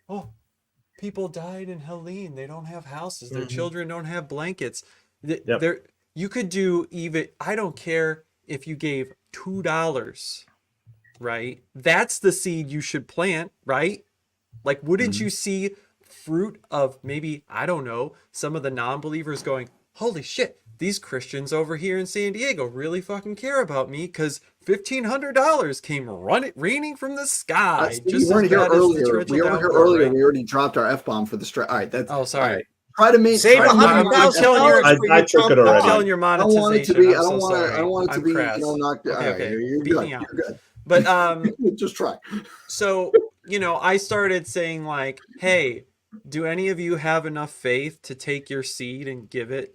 oh, people died in Helene. They don't have houses. Their children don't have blankets. You could do even, I don't care if you gave $2, right? That's the seed you should plant, right? Like, wouldn't you see fruit of maybe, I don't know, some of the non-believers going, holy shit, these Christians over here in San Diego really fucking care about me because $1,500 came raining from the sky. We weren't here earlier. We already dropped our F-bomb for the strike. All right, that's. Oh, sorry. Right. Try to make save $100,000. I took it already. I'm telling your monetization. I don't want it to be, knocked. Okay. You're good. You're good. But just try. So, you know, I started saying like, hey, do any of you have enough faith to take your seed and give it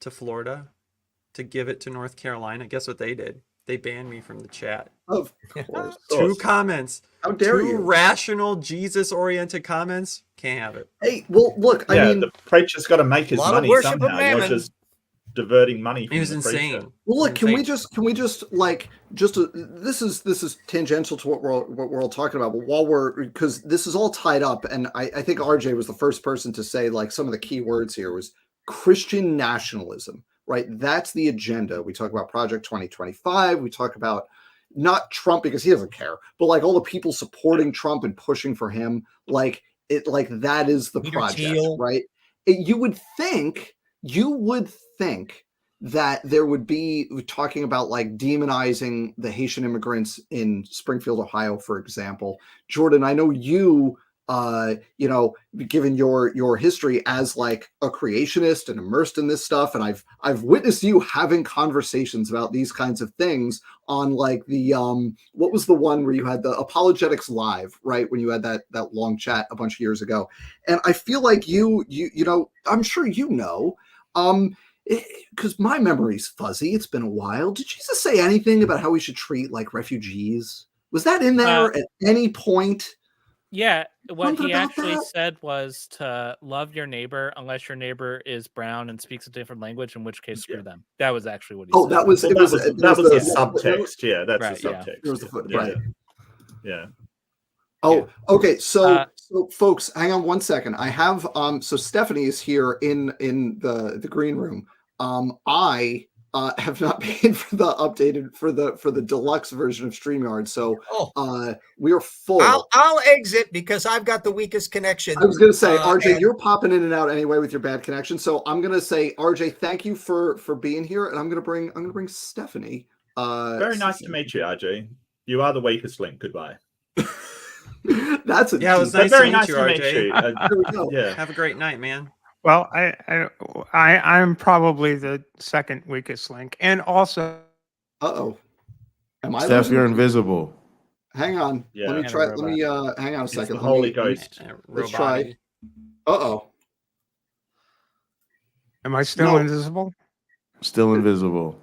to Florida, to give it to North Carolina? Guess what they did? They banned me from the chat. Of course. 2 comments. How dare you? 2 rational, Jesus-oriented comments. Can't have it. Hey, well, look. I mean, the preacher's got to make his money somehow. You're just diverting money. From It was the insane. preacher. well, look. Can we just this is tangential to what we're all talking about. But because this is all tied up, and I think RJ was the first person to say like some of the key words here was Christian nationalism, right? That's the agenda. We talk about Project 2025. We talk about not Trump because he doesn't care, but like all the people supporting Trump and pushing for him, like that is the project, right? You would think that there would be talking about like demonizing the Haitian immigrants in Springfield, Ohio, for example. Jordan, I know you, given your history as like a creationist and immersed in this stuff, and I've witnessed you having conversations about these kinds of things on like the what was the one where you had the Apologetics Live, right? When you had that long chat a bunch of years ago, and I feel like you know, I'm sure you know, because my memory's fuzzy. It's been a while. Did Jesus say anything about how we should treat like refugees? Was that in there at any point? Yeah, what Something he about actually that? said was to love your neighbor unless your neighbor is brown and speaks a different language, in which case screw them. That was actually what he said. That was Well, it. that was the subtext. Yeah, that's Right, the yeah. subtext. There was the foot, right. Yeah. Oh, okay. So folks, hang on one second. I have so Stephanie is here in the green room. I have not paid for the updated for the deluxe version of StreamYard. So we are full. I'll exit because I've got the weakest connection. I was going to say, RJ, you're popping in and out anyway with your bad connection. So I'm going to say, RJ, thank you for being here, and I'm going to bring Stephanie. Very nice to meet you, RJ. You are the weakest link. Goodbye. That's it was nice to meet you, RJ. Yeah. Have a great night, man. Well, I'm probably the second weakest link, and also. Am I? Steph, you're invisible. Hang on. Yeah. Let me try. Let me hang on a second. The Holy Ghost. Let's try. Am I still invisible? Still invisible.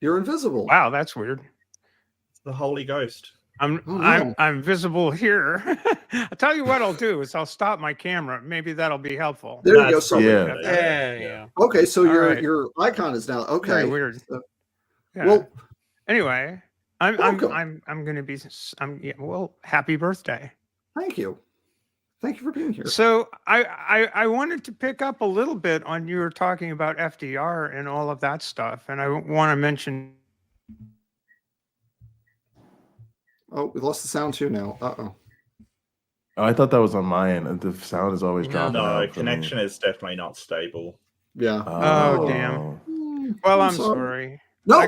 You're invisible. Wow, that's weird. It's the Holy Ghost. I'm visible here. I'll tell you what I'll do is I'll stop my camera. Maybe that'll be helpful. There you go. Yeah. Okay, so your icon is now okay. Very weird. Yeah. Well, anyway, I'm going to be. Well, happy birthday. Thank you. Thank you for being here. So I wanted to pick up a little bit on you were talking about FDR and all of that stuff, and I want to mention. Oh, we lost the sound too now. Oh, I thought that was on my end. The sound is always dropping. No, connection is definitely not stable. Yeah. Oh damn. Well, I'm sorry. No,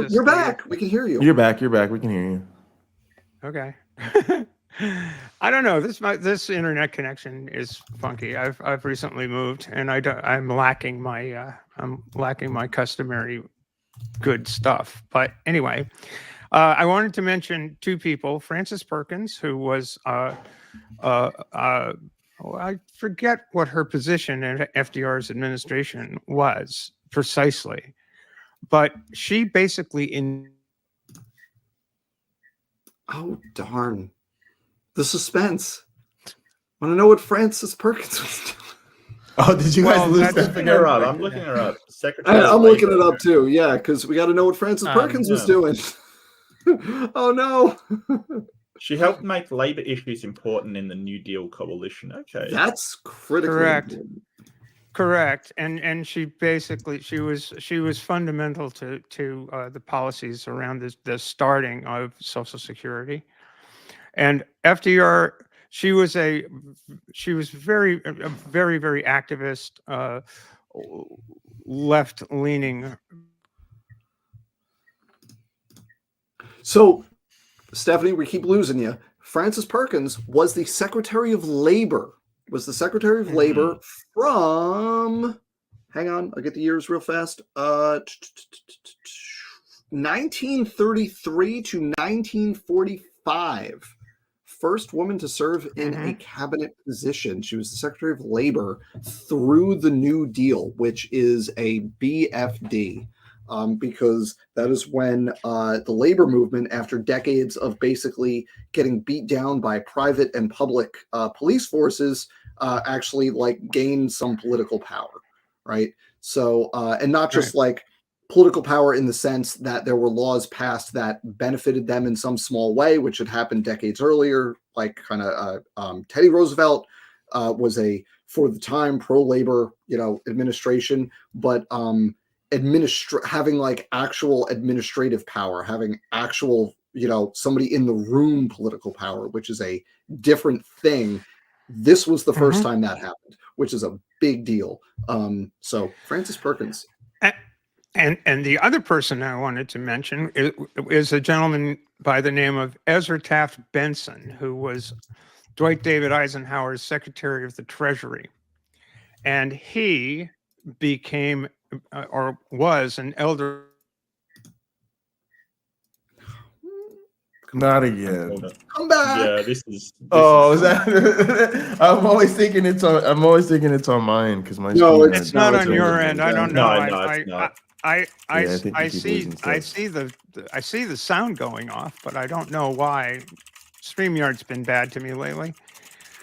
you're back. We can hear you. You're back. You're back. We can hear you. Okay. I don't know. This internet connection is funky. I've recently moved, and I'm lacking my customary good stuff. But anyway, I wanted to mention two people: Frances Perkins, who was I forget what her position in FDR's administration was precisely, but she basically Oh darn. The suspense. Want to know what Frances Perkins was doing? Oh, did you guys lose that? I'm looking her up. I'm looking it up too. Yeah, because we got to know what Frances Perkins was doing. Oh no. She helped make labor issues important in the New Deal coalition. Okay. That's critical. Correct. And she basically she was fundamental to the policies around the starting of Social Security. And FDR, she was very, very, very activist, left-leaning. So, Stephanie, we keep losing you. Frances Perkins was the Secretary of Labor. From, hang on, I'll get the years real fast. 1933 to 1945. First woman to serve in a cabinet position. She was the Secretary of Labor through the New Deal, which is a BFD, because that is when the labor movement, after decades of basically getting beat down by private and public police forces, actually gained some political power, right? So, and not just political power in the sense that there were laws passed that benefited them in some small way, which had happened decades earlier, Teddy Roosevelt was a, for the time, pro-labor, administration, but having actual administrative power, having actual, somebody in the room political power, which is a different thing. This was the first time that happened, which is a big deal. So Frances Perkins. And the other person I wanted to mention is a gentleman by the name of Ezra Taft Benson, who was Dwight David Eisenhower's Secretary of the Treasury. And he became or was an elder. Not again. Come back. Yeah, this is that? I'm always thinking it's on mine because my. No, it's not on your end. I don't know. It's not. I see the sound going off, but I don't know why. StreamYard's been bad to me lately.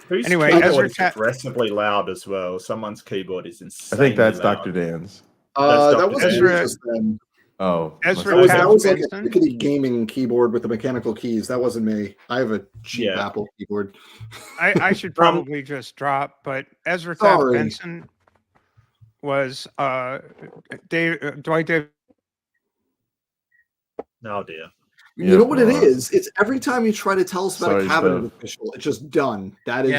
Whose anyway, keyboard is aggressively loud as well. Someone's keyboard is insane. I think that's loud. Dr. Dan's. That was Ezra. Oh, Ezra. That was like a rickety gaming keyboard with the mechanical keys. That wasn't me. I have a cheap Apple keyboard. I should probably just drop, but Ezra Taft Benson was Dwight Davis. Oh dear. You know what it is? It's every time you try to tell us about a cabinet Steph. official, it's just done. That is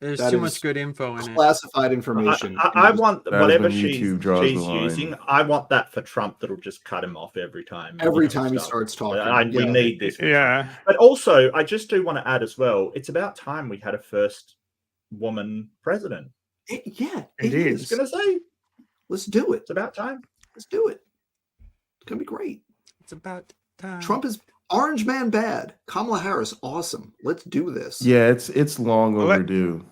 there's that too is much good info in it. classified information. I want That is whatever when she's YouTube draws the line. using. I want that for Trump. That'll just cut him off every time. Every time he starts talking. We need this. Yeah. But also, I just do want to add as well. It's about time we had a first woman president. It Indeed. I was going to say, let's do it. it's about time. Let's do it. It's gonna be great. It's about time. Trump is orange man bad. Kamala Harris awesome. Let's do this. Yeah, it's long overdue.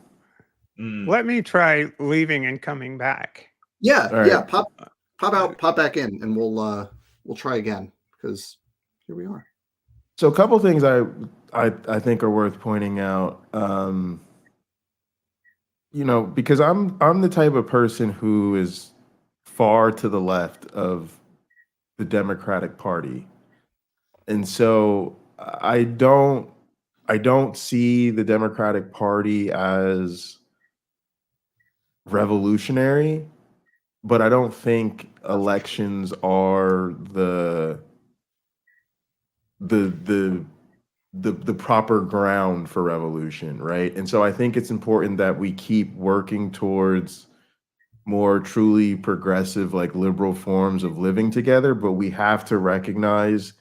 Let me try leaving and coming back. Yeah, All right. yeah. Pop out, pop back in, and we'll try again because here we are. So a couple things I think are worth pointing out. Because I'm the type of person who is far to the left of the Democratic Party. And so I don't see the Democratic Party as revolutionary, but I don't think elections are the proper ground for revolution, right? And so I think it's important that we keep working towards more truly progressive, like liberal forms of living together, but we have to recognize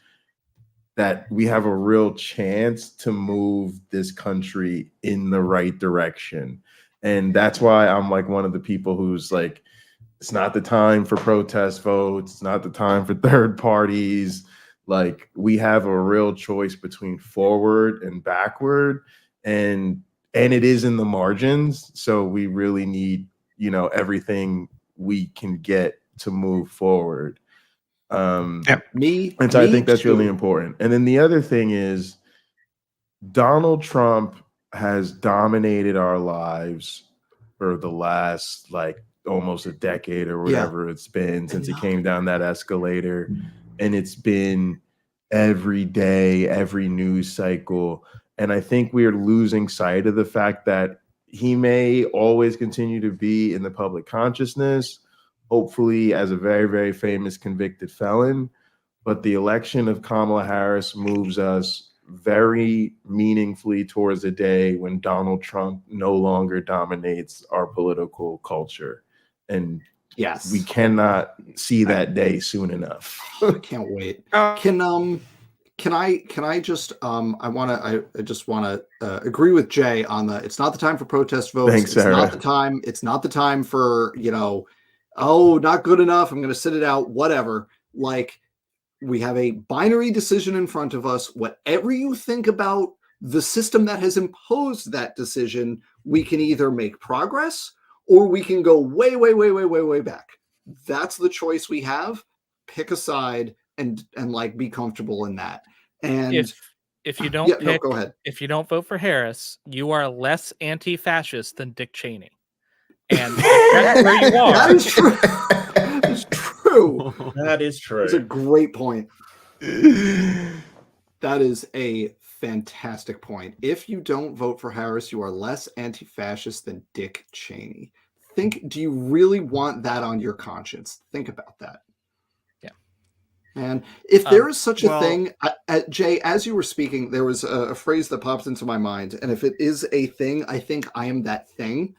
that we have a real chance to move this country in the right direction. And that's why I'm like one of the people who's like, it's not the time for protest votes. It's not the time for third parties. Like, we have a real choice between forward and backward, and it is in the margins. So we really need, everything we can get to move forward. And so I think that's really important. And then the other thing is, Donald Trump has dominated our lives for the last almost a decade or whatever it's been since he came down that escalator. And it's been every day, every news cycle. And I think we are losing sight of the fact that he may always continue to be in the public consciousness, hopefully as a very, very famous convicted felon. But the election of Kamala Harris moves us very meaningfully towards a day when Donald Trump no longer dominates our political culture. And yes, we cannot see that day soon enough. I can't wait. Can I just I just want to agree with Jay on it's not the time for protest votes. Thanks, it's Sarah. not the time. It's not the time for, not good enough, I'm going to sit it out, whatever. Like, we have a binary decision in front of us. Whatever you think about the system that has imposed that decision, we can either make progress or we can go way, way, way, way, way, way back. That's the choice we have. Pick a side and be comfortable in that. And if you don't go ahead. If you don't vote for Harris, you are less anti-fascist than Dick Cheney. And that's where you are. That is true. That is true. That is true. It's a great point. That is a fantastic point. If you don't vote for Harris, you are less anti-fascist than Dick Cheney. Do you really want that on your conscience? Think about that. Yeah. And if there is such a thing, Jay, as you were speaking, there was a phrase that popped into my mind. And if it is a thing, I think I am that thing.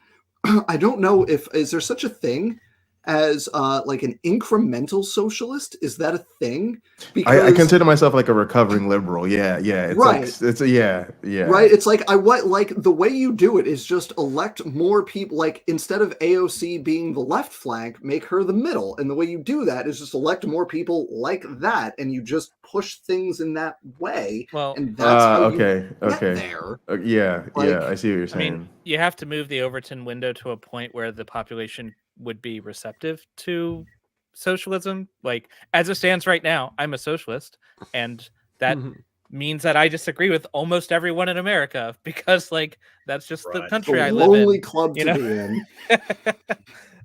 I don't know is there such a thing as an incremental socialist? Is that a thing? Because I consider myself like a recovering liberal. Yeah. It's right. Yeah. Right. It's like the way you do it is just elect more people. Like, instead of AOC being the left flank, make her the middle. And the way you do that is just elect more people like that, and you just push things in that way. Well, and that's how you get there. Yeah. I see what you're saying. I mean, you have to move the Overton window to a point where the population would be receptive to socialism. Like, as it stands right now, I'm a socialist, and that means that I disagree with almost everyone in America, because that's just the country I live in. Lonely club to be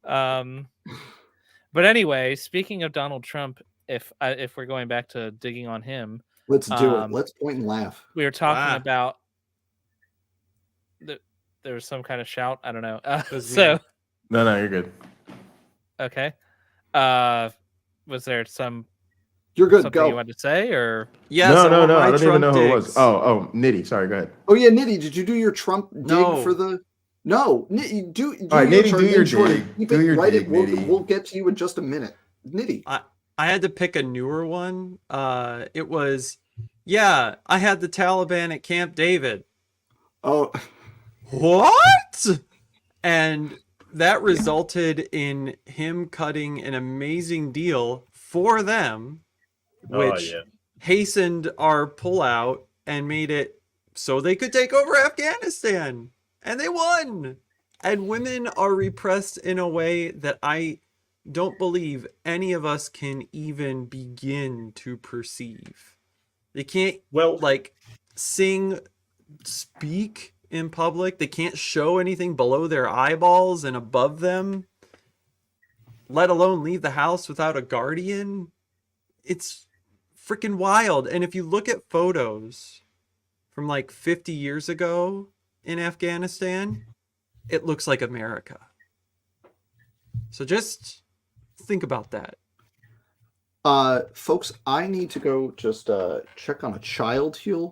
in. But anyway, speaking of Donald Trump, if we're going back to digging on him, let's do it. Let's point and laugh. We were talking about there was some kind of shout. I don't know. No, you're good. Okay. Was there You're good. something Go. you wanted to say, or Yes, no, I want my I don't even Trump know who it was. digs. Oh, Nitty. Sorry, go ahead. Oh yeah, Nitty. Did you do your Trump dig No. for the? No, Nitty. Do All right, your Nitty, turn, do then your Jordan, dig. keep Do it your right dig, at- we'll, Nitty. we'll get to you in just a minute. Nitty. I had to pick a newer one. It was, yeah, I had the Taliban at Camp David. Oh, What? And that resulted in him cutting an amazing deal for them, which hastened our pullout and made it so they could take over Afghanistan. And they won. And women are repressed in a way that I don't believe any of us can even begin to perceive. They can't, like, sing, speak in public. They can't show anything below their eyeballs and above them, let alone leave the house without a guardian. It's freaking wild. And if you look at photos from like 50 years ago in Afghanistan, it looks like America. So just think about that. folks, I need to go just check on a child here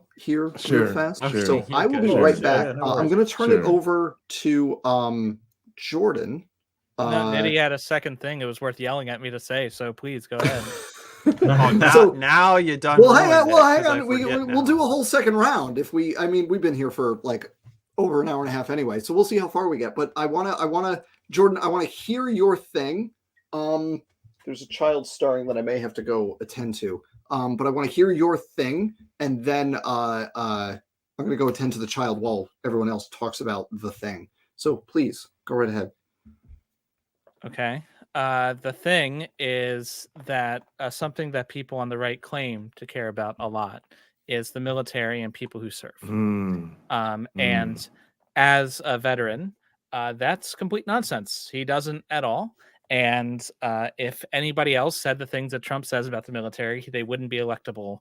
Sure, real fast. sure. So I will be Sure. right back. Yeah, no I'm worries. going to turn it Sure. over to Jordan. no, Nitty had a second thing it was worth yelling at me to say, so please go ahead. Now you done. Well, hang on. ruined Well, it, hang 'cause I on. forget We'll now. do a whole second round if we. I mean, we've been here for like over an hour and a half anyway, so we'll see how far we get. But I wanna, Jordan. I wanna hear your thing. There's a child starring that I may have to go attend to. But I want to hear your thing, and then I'm gonna go attend to the child while everyone else talks about the thing. So please go right ahead. Okay. The thing is that something that people on the right claim to care about a lot is the military and people who serve. And as a veteran, that's complete nonsense. He doesn't at all. And if anybody else said the things that Trump says about the military, they wouldn't be electable.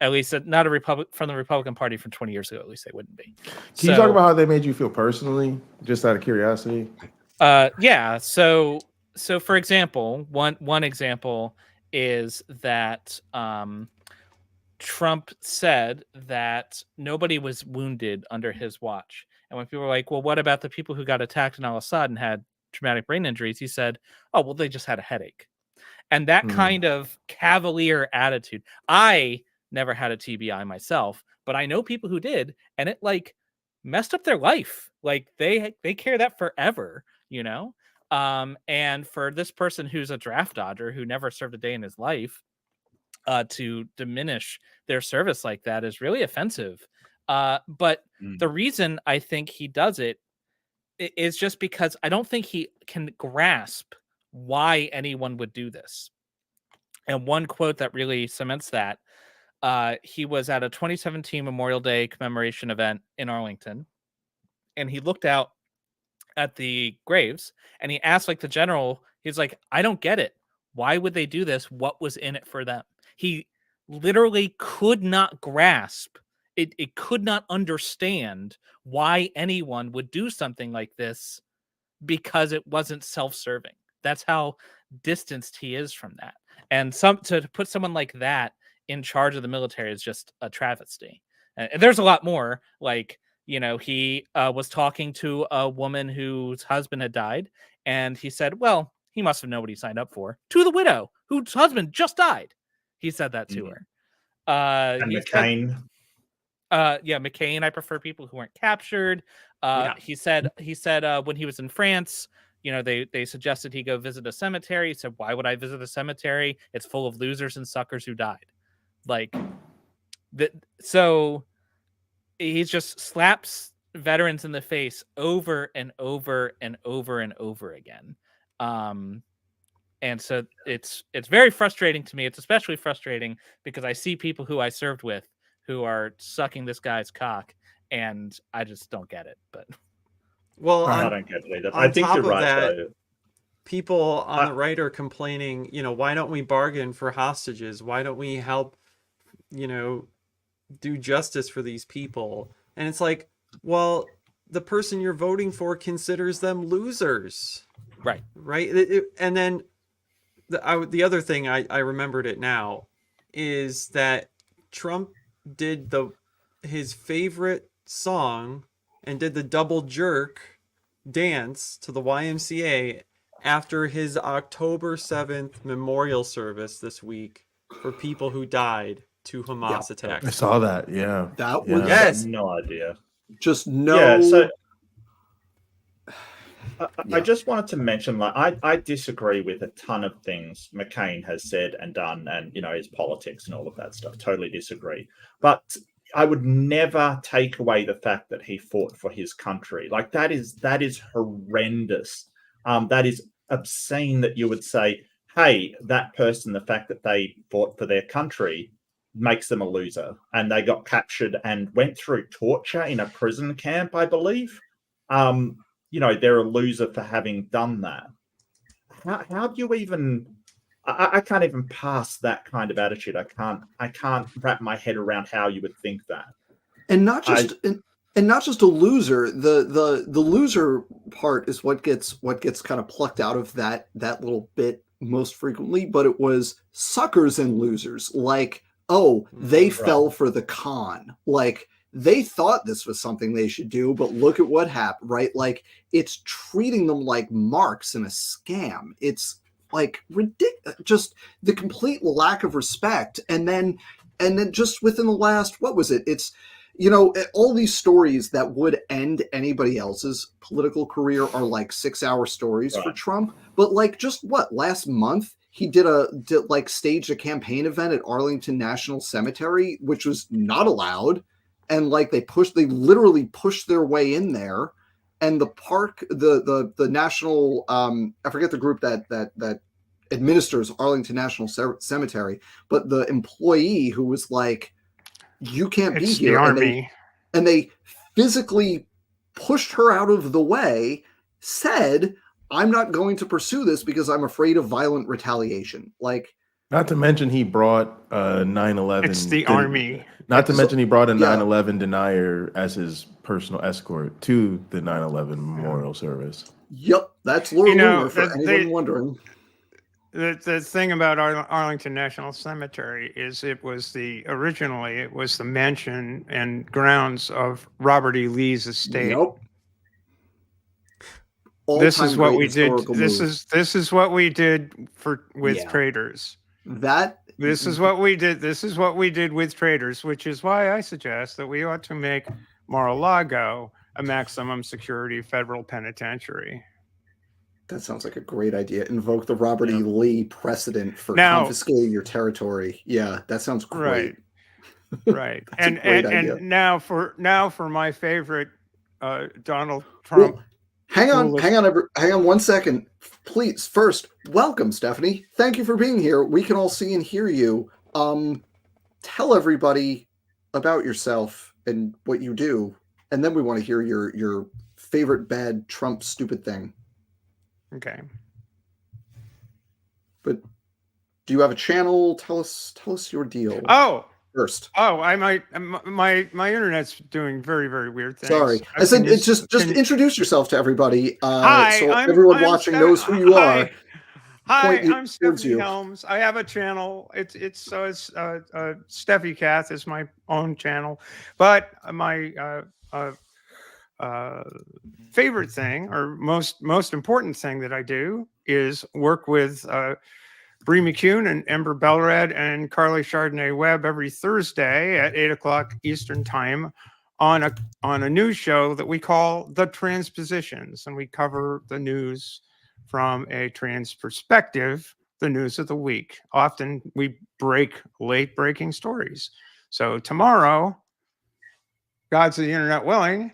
At least not a from the Republican Party from 20 years ago. At least they wouldn't be. Can you talk about how they made you feel personally, just out of curiosity? Yeah. So for example, one example is that Trump said that nobody was wounded under his watch. And when people were like, well, what about the people who got attacked in Al-Assad and had traumatic brain injuries? He said, oh, well, they just had a headache. And that kind of cavalier attitude. I never had a TBI myself, but I know people who did, and it like messed up their life. Like they carry that forever, you know? And for this person who's a draft dodger who never served a day in his life, to diminish their service like that is really offensive. But the reason I think he does it is just because I don't think he can grasp why anyone would do this. And one quote that really cements that, he was at a 2017 Memorial Day commemoration event in Arlington, and he looked out at the graves and he asked like the general, he's like, I don't get it. Why would they do this? What was in it for them? He literally could not grasp it. It could not understand why anyone would do something like this because it wasn't self-serving. That's how distanced he is from that. And to put someone like that in charge of the military is just a travesty. And there's a lot more. Like, you know, he was talking to a woman whose husband had died, and he said, well, he must have known what he signed up for. To the widow whose husband just died. He said that to her. And McCain. Yeah, McCain. I prefer people who weren't captured. He said when he was in France, you know, they suggested he go visit a cemetery. He said, why would I visit a cemetery? It's full of losers and suckers who died. Like that. So he just slaps veterans in the face over and over and over and over again. And so it's very frustrating to me. It's especially frustrating because I see people who I served with who are sucking this guy's cock, and I just don't get it. But well, I don't get it either. On I think top you're of right, that, though. people on the right are complaining, you know, why don't we bargain for hostages? Why don't we help, you know, do justice for these people? And it's like, well, the person you're voting for considers them losers. Right. And then the other thing I remembered it now is that Trump did his favorite song and did the double jerk dance to the YMCA after his October 7th memorial service this week for people who died to Hamas attacks. I saw that. Yeah, That yeah. was Yes, no idea. just no. Yeah, so Yeah. I just wanted to mention, like, I disagree with a ton of things McCain has said and done, and his politics and all of that stuff. Totally disagree. But I would never take away the fact that he fought for his country. Like, that is horrendous. That is obscene that you would say, hey, that person, the fact that they fought for their country makes them a loser. And they got captured and went through torture in a prison camp, I believe. They're a loser for having done that. How do you even? I can't even pass that kind of attitude. I can't wrap my head around how you would think that. And not just and not just a loser. The loser part is what gets kind of plucked out of that little bit most frequently. But it was suckers and losers. Like, oh, they fell for the con. Like, they thought this was something they should do, but look at what happened, right? Like, it's treating them like marks in a scam. It's like ridiculous, just the complete lack of respect. And then just within the last, what was it? It's, all these stories that would end anybody else's political career are like 6-hour stories for Trump. But like, just last month, he staged a campaign event at Arlington National Cemetery, which was not allowed. And like they literally pushed their way in there, and the park, the national, I forget the group that administers Arlington National Cemetery, but the employee who was like, "You can't be here," the Army, and they physically pushed her out of the way, said, "I'm not going to pursue this because I'm afraid of violent retaliation." Like, not to mention he brought 9/11. It's the Army. Not to mention he brought a 9/11 denier as his personal escort to the 9/11 memorial service. Yep, that's Laura Loomer, for anyone wondering. The thing about Arlington National Cemetery is originally it was the mansion and grounds of Robert E. Lee's estate. Yep. This is what we did. This is what we did with traders. This is what we did. This is what we did with traders, which is why I suggest that we ought to make Mar-a-Lago a maximum security federal penitentiary. That sounds like a great idea. Invoke the Robert E. Lee precedent for confiscating your territory. Yeah, that sounds great. Right. and now for my favorite Donald Trump. Well, hang on 1 second. Please, first, welcome, Stephanie. Thank you for being here. We can all see and hear you. Tell everybody about yourself and what you do, and then we want to hear your favorite bad Trump stupid thing. Okay. But do you have a channel? Tell us your deal. First. My internet's doing very, very weird things. Sorry. I said just introduce yourself to everybody. Hi, so everyone watching knows who you are. Hi, I'm Stephanie Helms. I have a channel. It's Steffi Kath is my own channel. But my favorite thing or most important thing that I do is work with Bree McCune and Ember Belrad and Carly Chardonnay Webb every Thursday at 8:00 Eastern Time on a news show that we call The Transpositions, and we cover the news from a trans perspective, the news of the week. Often we break late breaking stories. So tomorrow, God's the internet willing,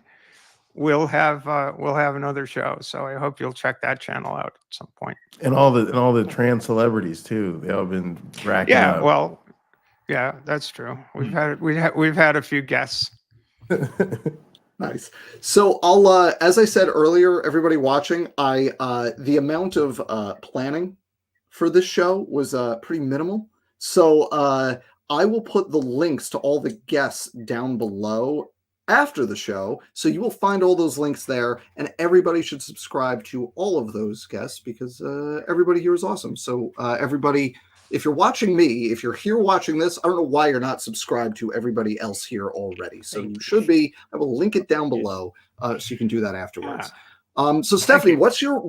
we'll have another show. So I hope you'll check that channel out at some point. And all the trans celebrities too. They all been racking up. Well, yeah, that's true. We've had a few guests. Nice. So I'll as I said earlier, everybody watching, the amount of planning for this show was pretty minimal. So I will put the links to all the guests down below. after the show. So you will find all those links there, and everybody should subscribe to all of those guests because everybody here is awesome. So everybody, if you're watching me, if you're here watching this, I don't know why you're not subscribed to everybody else here already. So you should be. I will link it down below so you can do that afterwards. So Stephanie, what's your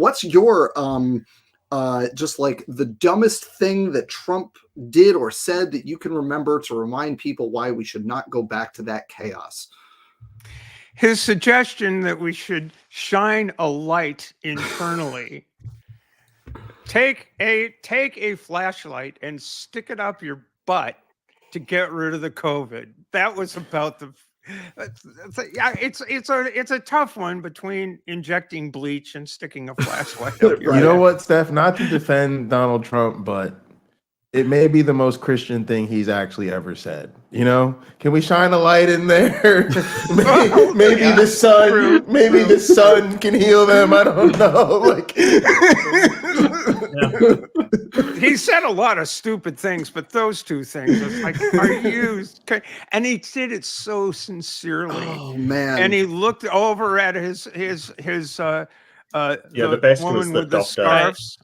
just like the dumbest thing that Trump did or said that you can remember to remind people why we should not go back to that chaos? His suggestion that we should shine a light internally. Take a flashlight and stick it up your butt to get rid of the COVID. That was about the. It's a tough one between injecting bleach and sticking a flashlight up your You know butt. what, Steph? Not to defend Donald Trump, but it may be the most Christian thing he's actually ever said. You know, can we shine a light in there? maybe Yeah, the sun, true, maybe the sun can heal them. I don't know. Like, he said a lot of stupid things, but those two things, it's like, are you? And he did it so sincerely. Oh man! And he looked over at his the the best was woman the with the doctor. scarves.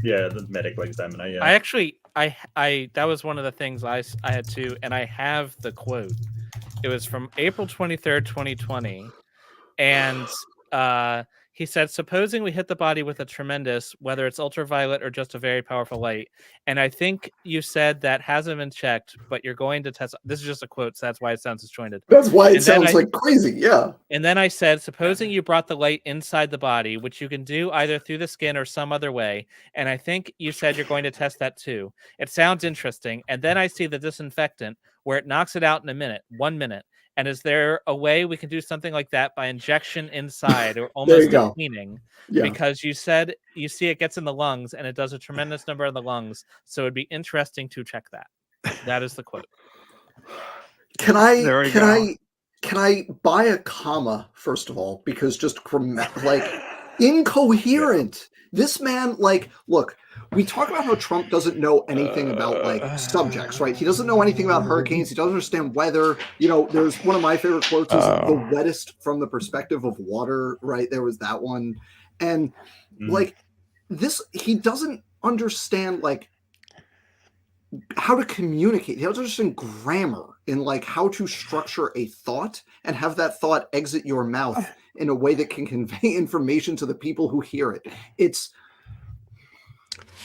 Yeah, the medical examiner. Yeah. I actually, I that was one of the things I had too, and I have the quote. It was from April 23rd, 2020, and he said, "Supposing we hit the body with a tremendous, whether it's ultraviolet or just a very powerful light." And I think you said that hasn't been checked, but you're going to test. This is just a quote, so that's why it sounds disjointed. That's why it And then sounds like crazy. Yeah. And then I said, supposing you brought the light inside the body, which you can do either through the skin or some other way. And I think you said you're going to test that too. It sounds interesting. And then I see the disinfectant where it knocks it out in 1 minute. And is there a way we can do something like that by injection inside or almost cleaning? Yeah. Because you said you see it gets in the lungs and it does a tremendous number in the lungs. So it'd be interesting to check that. That is the quote. Can I buy a comma first of all? Because just like incoherent. This man, like, look, we talk about how Trump doesn't know anything about like subjects, right? He doesn't know anything about hurricanes. He doesn't understand weather. You know, there's one of my favorite quotes is the wettest from the perspective of water, right? There was that one. And like this, he doesn't understand like how to communicate. He doesn't understand grammar in like how to structure a thought and have that thought exit your mouth in a way that can convey information to the people who hear it. It's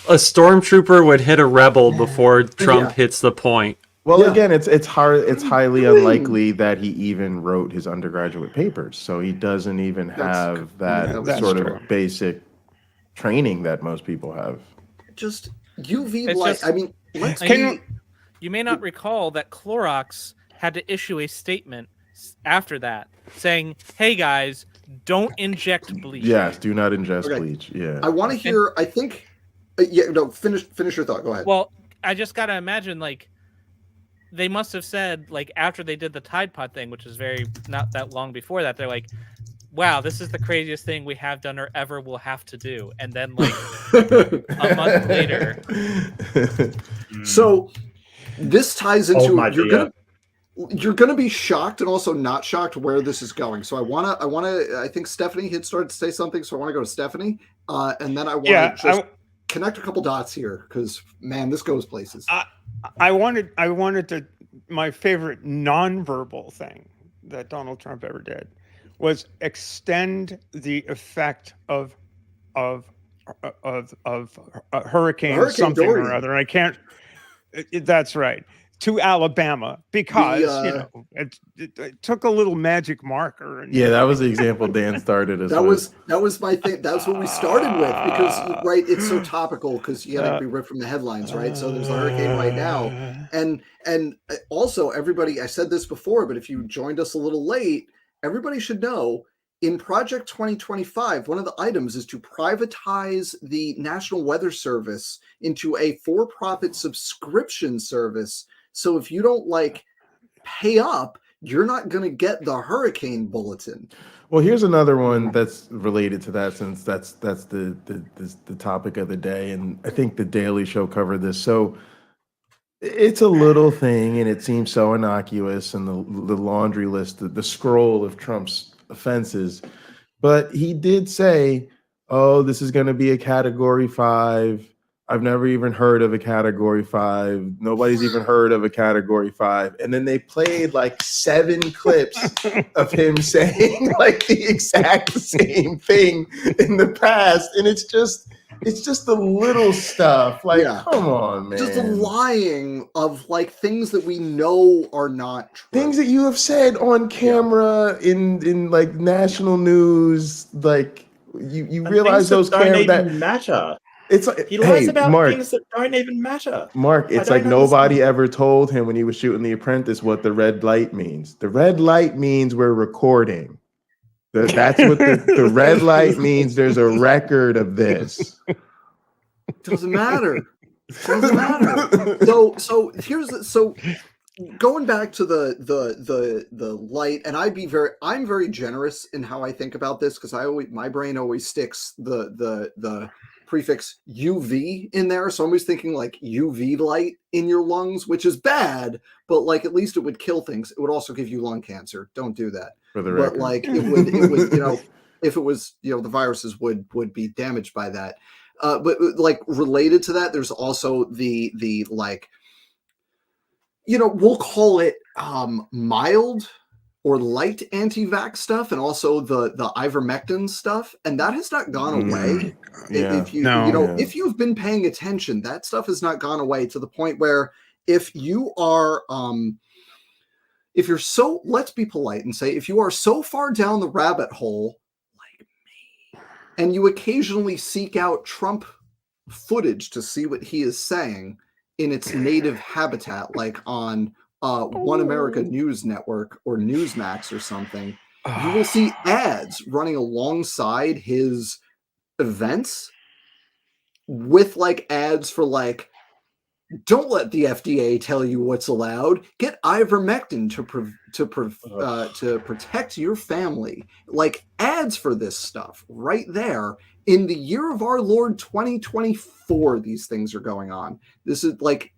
a stormtrooper would hit a rebel before Trump hits the point. Well, again, it's hard. It's highly unlikely that he even wrote his undergraduate papers, so he doesn't even have that sort of basic training that most people have. Just UV light. I mean, you may not recall that Clorox had to issue a statement after that saying, "Hey guys, don't inject bleach." Yes, do not ingest bleach. Yeah. I want to hear. I think. Finish your thought. Go ahead. Well, I just gotta imagine like they must have said like after they did the Tide Pod thing, which is not that long before that, they're like, wow, this is the craziest thing we have done or ever will have to do. And then like a month later. So this ties into you're gonna be shocked and also not shocked where this is going. So I think Stephanie had started to say something, so I want to go to Stephanie. And then I want to just connect a couple dots here because man, this goes places. I wanted to my favorite nonverbal thing that Donald Trump ever did was extend the effect of hurricane something Dorian. Or other. I can't. That's right. To Alabama because it took a little magic marker. And, that was the example Dan started. That was my thing. That's what we started with because it's so topical because you got to be ripped from the headlines, right? So there's a hurricane right now, and also everybody. I said this before, but if you joined us a little late, everybody should know. In Project 2025, one of the items is to privatize the National Weather Service into a for-profit subscription service. So if you don't pay up, you're not going to get the hurricane bulletin. Well, here's another one that's related to that, since that's the topic of the day, and I think the Daily Show covered this. So It's a little thing, and it seems so innocuous, and the laundry list, the scroll of Trump's offenses. But he did say, "Oh, this is going to be a Category 5. I've never even heard of a Category 5. Nobody's even heard of a Category 5." And then they played like 7 clips of him saying like the exact same thing in the past, and it's just the little stuff. Like, come on, man. Just the lying of like things that we know are not true. Things that you have said on camera in like national news. Like you realize those don't even that matter. It's like, he lies about Mark, things that don't even matter. Mark, it's like nobody ever told him when he was shooting The Apprentice what the red light means. The red light means we're recording. That's what the red light means. There's a record of this. Doesn't matter. Doesn't matter. So going back to the light, and I'm very generous in how I think about this, because my brain always sticks the prefix UV in there, so I'm always thinking like UV light in your lungs, which is bad, but like at least it would kill things. It would also give you lung cancer. Don't do that. For the record. But like it would if it was the viruses would be damaged by that. But like related to that, there's also the like we'll call it mild or light anti-vax stuff, and also the ivermectin stuff, and that has not gone away. If you've been paying attention, that stuff has not gone away, to the point where if you are if you're so, let's be polite and say, if you are so far down the rabbit hole like me, and you occasionally seek out Trump footage to see what he is saying in its native habitat, like on One America News Network or Newsmax or something, you will see ads running alongside his events with like ads for like, don't let the FDA tell you what's allowed. Get ivermectin to protect your family. Like ads for this stuff right there. In the year of our Lord 2024, these things are going on. This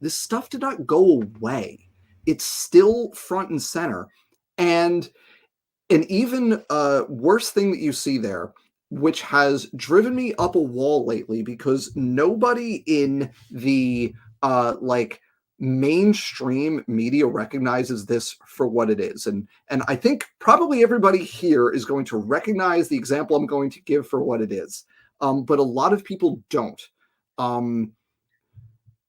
stuff did not go away. It's still front and center. And an even worse thing that you see there, which has driven me up a wall lately, because nobody in the mainstream media recognizes this for what it is. And I think probably everybody here is going to recognize the example I'm going to give for what it is. But a lot of people don't.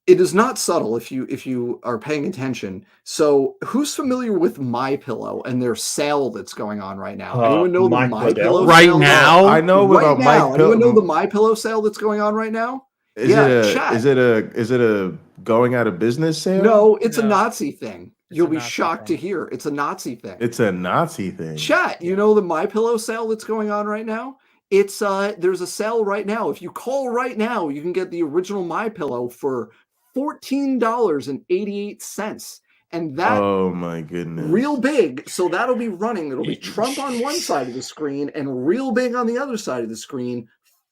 It is not subtle if you are paying attention. So who's familiar with MyPillow and their sale that's going on right now? Anyone know the MyPillow right sale? now? I know about MyPillow. Anyone know the MyPillow sale that's going on right now? Is it a going out of business sale? No, it's a Nazi thing. You'll be shocked to hear it's a Nazi thing. It's a Nazi thing. Chat, you know the MyPillow sale that's going on right now? It's there's a sale right now. If you call right now, you can get the original MyPillow for $14.88. And that, oh my goodness, real big. So that'll be running. It'll be Trump on one side of the screen and real big on the other side of the screen.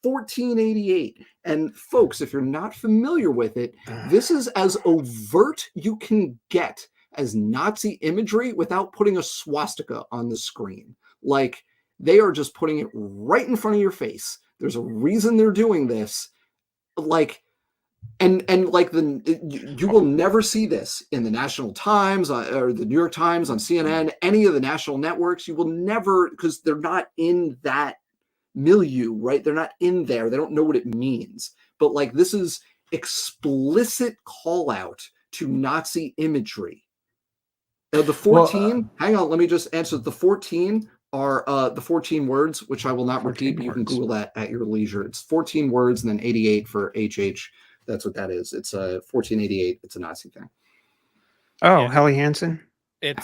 $14.88. And folks, if you're not familiar with it, this is as overt you can get as Nazi imagery without putting a swastika on the screen. Like, they are just putting it right in front of your face. There's a reason they're doing this. Like, and like you will never see this in the National Times or the New York Times, on CNN, any of the national networks. You will never, because they're not in that milieu, right? They're not in there. They don't know what it means. But like, this is explicit call out to Nazi imagery. The 14, hang on, let me just answer. The 14 are the 14 words, which I will not repeat, but you can Google that at your leisure. It's 14 words and then 88 for HH. That's what that is. It's 1488. It's a Nazi thing. Oh, yeah. Helly Hansen? And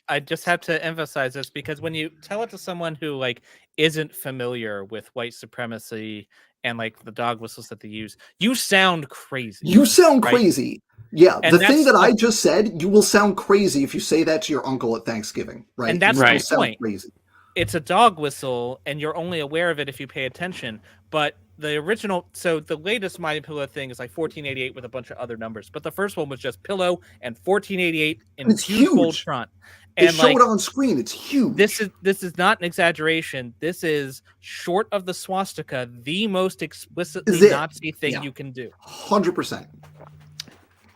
I just have to emphasize this, because when you tell it to someone who like isn't familiar with white supremacy and like the dog whistles that they use, you sound crazy. You sound crazy. Yeah, and the thing that I just said, you will sound crazy if you say that to your uncle at Thanksgiving, right? And that's the point. Crazy. It's a dog whistle, and you're only aware of it if you pay attention. But the original, so the latest My Pillow thing is like 1488 with a bunch of other numbers, but the first one was just pillow and 1488 in It's huge bold huge. front. They And show like it on screen. It's huge. this is not an exaggeration. This is, short of the swastika, the most explicitly Is it? Nazi thing Yeah. you can do. 100%.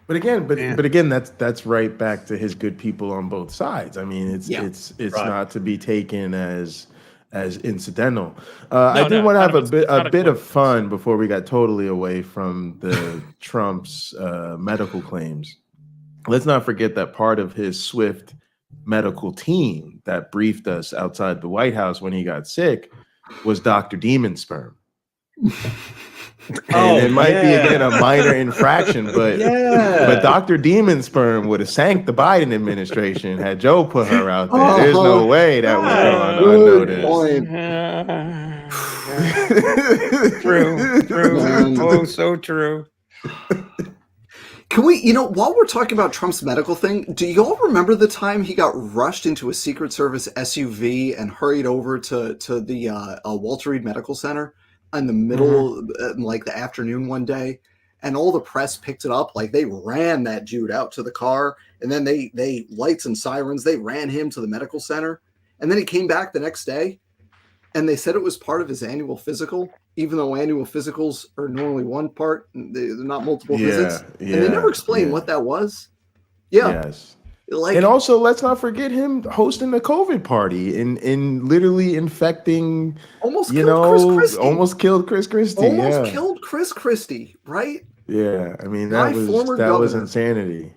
But again, Yeah. but again, that's right back to his good people on both sides. I mean, it's Yeah. it's Right. not to be taken as incidental. I did no, want to none have of it's not a bit of coincidence. fun before we got totally away from the Trump's medical claims. Let's not forget that part of his swift medical team that briefed us outside the White House when he got sick was Dr. Demon Sperm. And it might be again a minor infraction, but Dr. Demon Sperm would have sank the Biden administration had Joe put her out there. There's no way that was Good going point. True. Man. Oh, so true. Can we, while we're talking about Trump's medical thing, do y'all remember the time he got rushed into a Secret Service SUV and hurried over to the Walter Reed Medical Center in the middle, like the afternoon one day, and all the press picked it up? Like they ran that dude out to the car, and then they lights and sirens, they ran him to the medical center, and then he came back the next day, and they said it was part of his annual physical, even though annual physicals are normally one part, they're not multiple visits. And they never explained what that was. Yeah. Yes. Like, and also, let's not forget him hosting the COVID party and literally infecting, almost killed Chris Christie. Almost killed Chris Christie. Almost killed Chris Christie, right? Yeah. I mean, My that former was governor. insanity.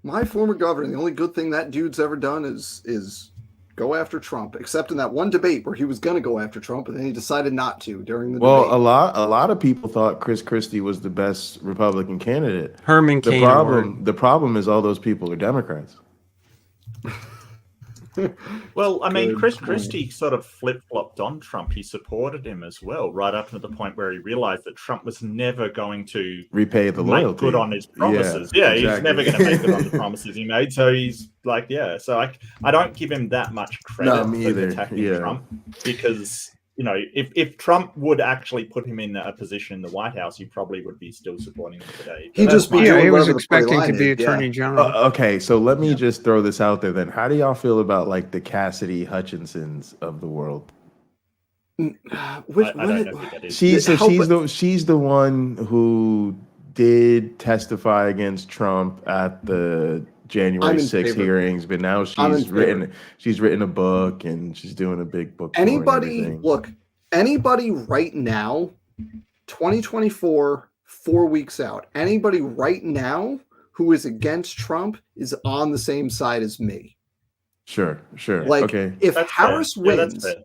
My former governor, the only good thing that dude's ever done is go after Trump, except in that one debate where he was going to go after Trump, and then he decided not to during the debate. A lot of people thought Chris Christie was the best Republican candidate. Herman The Cain problem is all those people are Democrats. Well, I mean, Good Chris point. Christie sort of flip-flopped on Trump. He supported him as well, right up to the point where he realized that Trump was never going to Repay the make loyalty. good on his promises. Yeah, exactly. he's never going to make good on the promises he made. So he's like, so I don't give him that much credit No, me for either. attacking Yeah. Trump, because if Trump would actually put him in a position in the White House, he probably would be still supporting him today. He'd But just that's be fine. Yeah, doing he was whatever the party expecting to line be is, yeah. attorney general. Okay, so let me just throw this out there then. How do y'all feel about like the Cassidy Hutchinsons of the world? Which, I don't know who that is. She's the one who did testify against Trump at the January I'm in 6th favor. hearings, but now I'm in she's written a book and she's doing a big book tour and everything. Anybody right now, 2024, 4 weeks out, anybody right now who is against Trump is on the same side as me. Sure. Like, Okay. if That's Harris fair. Yeah, that's wins, fair.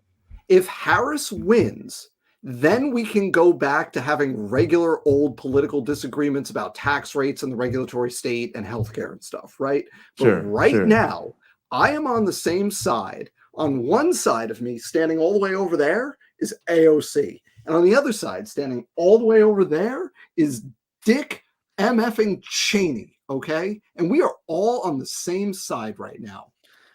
if Harris wins, then we can go back to having regular old political disagreements about tax rates and the regulatory state and healthcare and stuff, right? But Sure. now, I am on the same side. On one side of me, standing all the way over there, is AOC. And on the other side, standing all the way over there, is Dick MFing Cheney, okay? And we are all on the same side right now.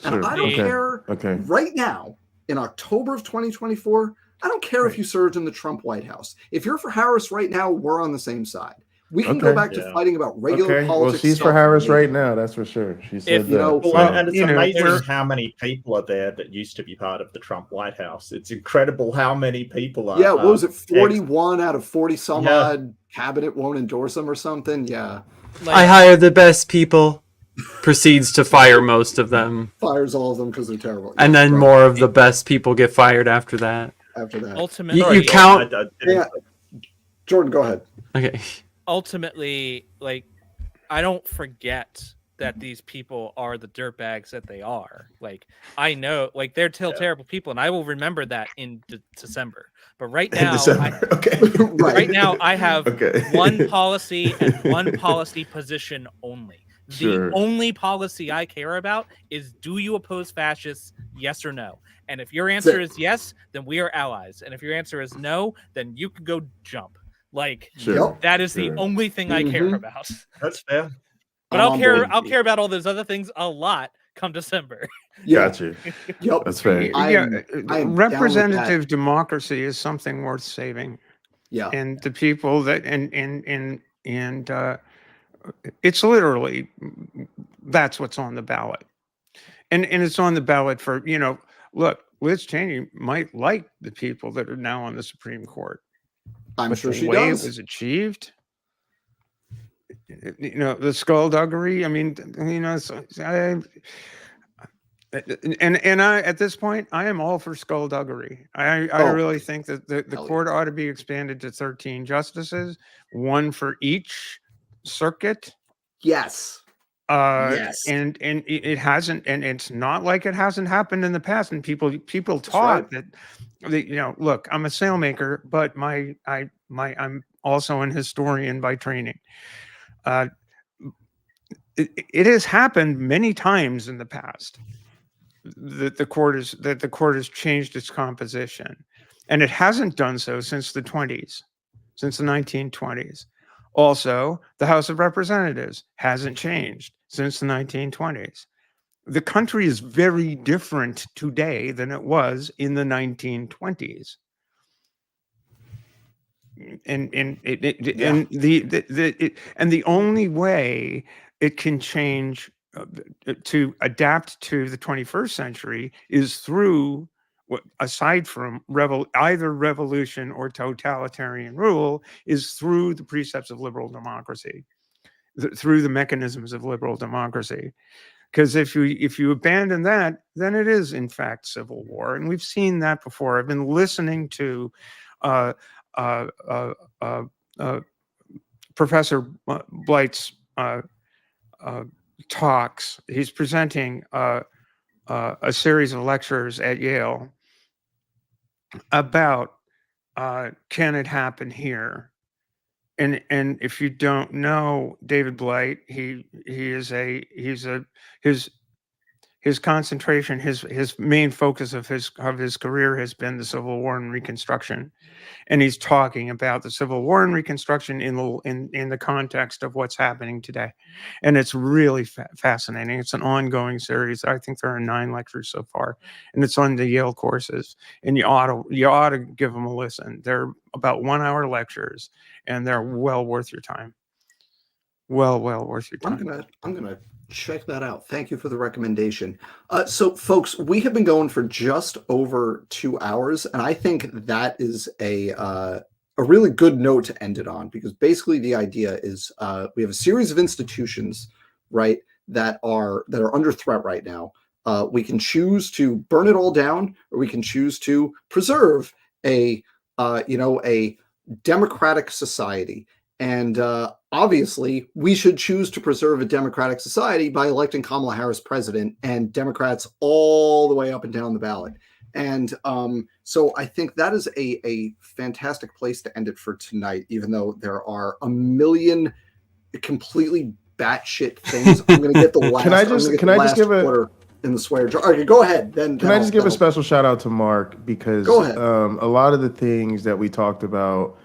And Sure. I don't care Okay. right now, in October of 2024, I don't care if you served in the Trump White House. If you're for Harris right now, we're on the same side. We can go back to fighting about regular politics. Well, she's for Harris right now, that's for sure. She said that. And it's amazing how many people are there that used to be part of the Trump White House. It's incredible how many people are. Yeah, what was it? 41 out of 40 some odd cabinet won't endorse them or something. Yeah. I hire the best people, proceeds to fire most of them. Fires all of them because they're terrible. And then more of the best people get fired after that. Ultimately, you count. Yeah. Jordan, go ahead. Okay. Ultimately, like, I don't forget that these people are the dirtbags that they are. Like, I know, like, they're still terrible people, and I will remember that in December. But right now, right now, I have one policy and one policy position only. The only policy I care about is, do you oppose fascists? Yes or no? And if your answer is yes, then we are allies. And if your answer is no, then you can go jump. Like, that is the only thing I care about. That's fair. But I'll care about all those other things a lot come December. Gotcha. Yep. That's fair. Representative democracy is something worth saving. Yeah. And the people that it's literally, that's what's on the ballot. And it's on the ballot for, look, Liz Cheney might like the people that are now on the Supreme Court. I'm sure she way does. It was achieved, the skullduggery. I mean, I at this point, I am all for skullduggery. I really think that the court ought to be expanded to 13 justices, one for each circuit. Yes. Yes. And it hasn't, and it's not like it hasn't happened in the past. And people taught that, look, I'm a sailmaker, but I'm also an historian by training. It has happened many times in the past that the court has changed its composition, and it hasn't done so since the 20s, since the 1920s. Also, the House of Representatives hasn't changed since the 1920s. The country is very different today than it was in the 1920s. And the only way it can change to adapt to the 21st century is through, aside from either revolution or totalitarian rule, is through the precepts of liberal democracy, through the mechanisms of liberal democracy. Because if you abandon that, then it is in fact civil war, and we've seen that before. I've been listening to Professor Blight's talks. He's presenting a series of lectures at Yale about can it happen here? And if you don't know David Blight, his concentration, his main focus of his career has been the Civil War and Reconstruction, and he's talking about the Civil War and Reconstruction in the context of what's happening today, and it's really fascinating. It's an ongoing series. I think there are 9 lectures so far, and it's on the Yale courses. And you ought to give them a listen. They're about 1-hour lectures, and they're well worth your time. Well worth your time. I'm gonna check that out. Thank you for the recommendation. So folks, we have been going for just over 2 hours, and I think that is a really good note to end it on, because basically the idea is we have a series of institutions, right, that are under threat right now. We can choose to burn it all down, or we can choose to preserve a democratic society. And obviously, we should choose to preserve a democratic society by electing Kamala Harris president, and Democrats all the way up and down the ballot. And so I think that is a fantastic place to end it for tonight, even though there are a million completely batshit things. I'm going to get the last. Can I just give a in the swear jar? Okay, go ahead. Can I just give a special shout out to Mark, because go ahead. A lot of the things that we talked about,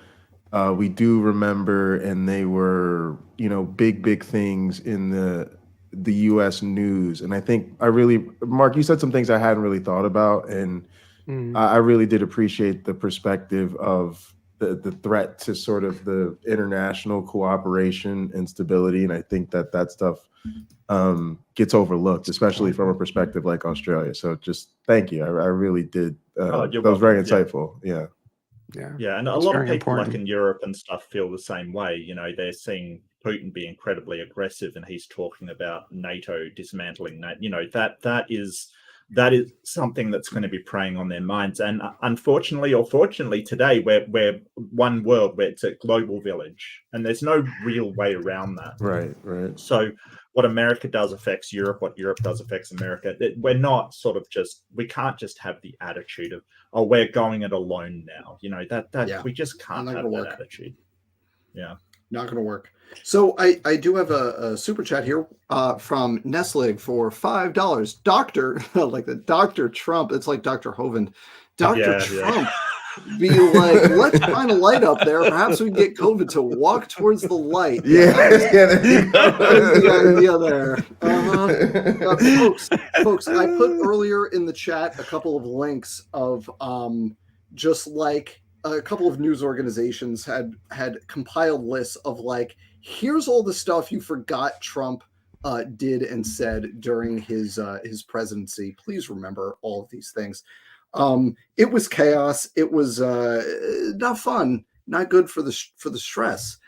we do remember, and they were, big things in the U.S. news. And I think Mark, you said some things I hadn't really thought about, and I really did appreciate the perspective of the threat to sort of the international cooperation and stability. And I think that stuff gets overlooked, especially from a perspective like Australia. So just thank you. I really did. That was very insightful. Yeah. Yeah, and a lot of people like in Europe and stuff feel the same way. They're seeing Putin be incredibly aggressive, and he's talking about NATO dismantling that. That is something that's going to be preying on their minds. And unfortunately or fortunately, today we're one world, where it's a global village, and there's no real way around that. Right. So what America does affects Europe, what Europe does affects America. We're not we can't just have the attitude of, oh, we're going it alone now. We just can't have that attitude. Yeah. Not going to work. So I do have a super chat here from Nestlig for $5. Dr. like the Dr. Trump. It's like Dr. Hovind. Dr. Trump be like, let's find a light up there. Perhaps we can get COVID to walk towards the light. There you go. That's the idea there. Folks, I put earlier in the chat a couple of links of just like a couple of news organizations had compiled lists of like, here's all the stuff you forgot Trump did and said during his presidency. Please remember all of these things. It was chaos. It was not fun, not good for the stress.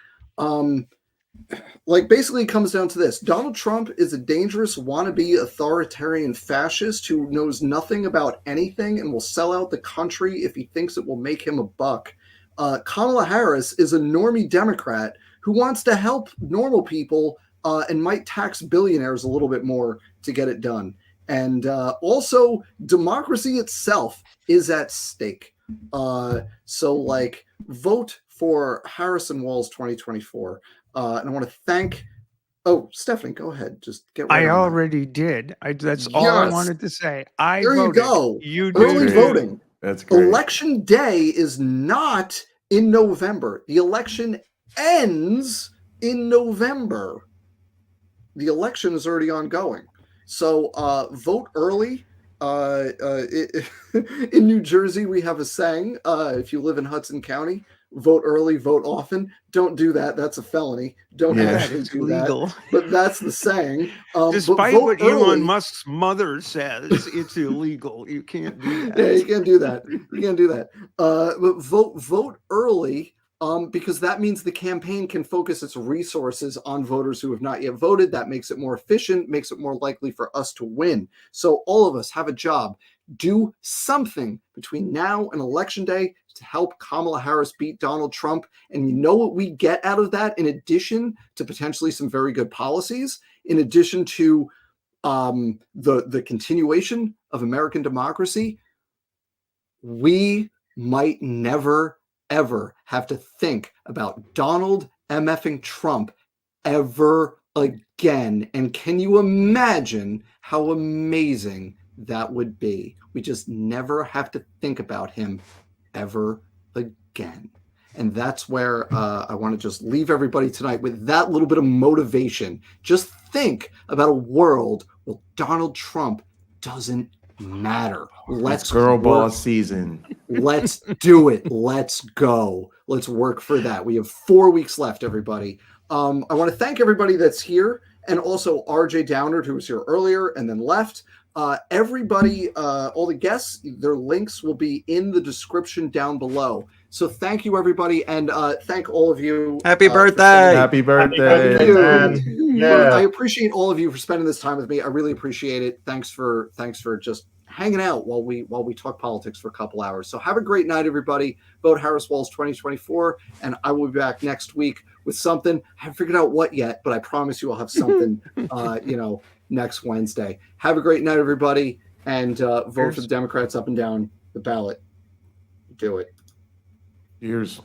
Like, basically it comes down to this. Donald Trump is a dangerous wannabe authoritarian fascist who knows nothing about anything and will sell out the country if he thinks it will make him a buck. Kamala Harris is a normie Democrat who wants to help normal people and might tax billionaires a little bit more to get it done. And also, democracy itself is at stake. So, like, vote for Harrison Walz 2024. And I want to thank. Oh, Stephanie, go ahead. Just get. Right I on already did. That's all I wanted to say. There you go. You early did. voting. That's great. Election day is not in November. The election ends in November. The election is already ongoing. So vote early. In New Jersey, we have a saying. If you live in Hudson County, vote early, vote often. Don't do that. That's a felony. Don't actually do illegal. that. But that's the saying. Despite what early. Elon Musk's mother says, it's illegal. You can't do that. Yeah, you can't do that. You can't do that. But vote early. Because that means the campaign can focus its resources on voters who have not yet voted. That makes it more efficient, makes it more likely for us to win. So all of us have a job. Do something between now and Election Day to help Kamala Harris beat Donald Trump. And you know what we get out of that, in addition to potentially some very good policies, in addition to the continuation of American democracy? We might never ever have to think about Donald MFing Trump ever again. And can you imagine how amazing that would be? We just never have to think about him ever again. And that's where I want to just leave everybody tonight with that little bit of motivation. Just think about a world where Donald Trump doesn't matter. Let's girl boss season. Let's do it. Let's go. Let's work for that. We have 4 weeks left, everybody. I want to thank everybody that's here, and also RJ Downard, who was here earlier and then left. Everybody, all the guests, their links will be in the description down below. So thank you, everybody, and thank all of you. Happy birthday! Happy birthday! Thank you. Yeah. I appreciate all of you for spending this time with me. I really appreciate it. Thanks for just hanging out while we talk politics for a couple hours. So have a great night, everybody. Vote Harris Walz 2024, and I will be back next week with something. I haven't figured out what yet, but I promise you I'll have something. Next Wednesday. Have a great night, everybody, and vote for the Democrats up and down the ballot. Do it. Cheers.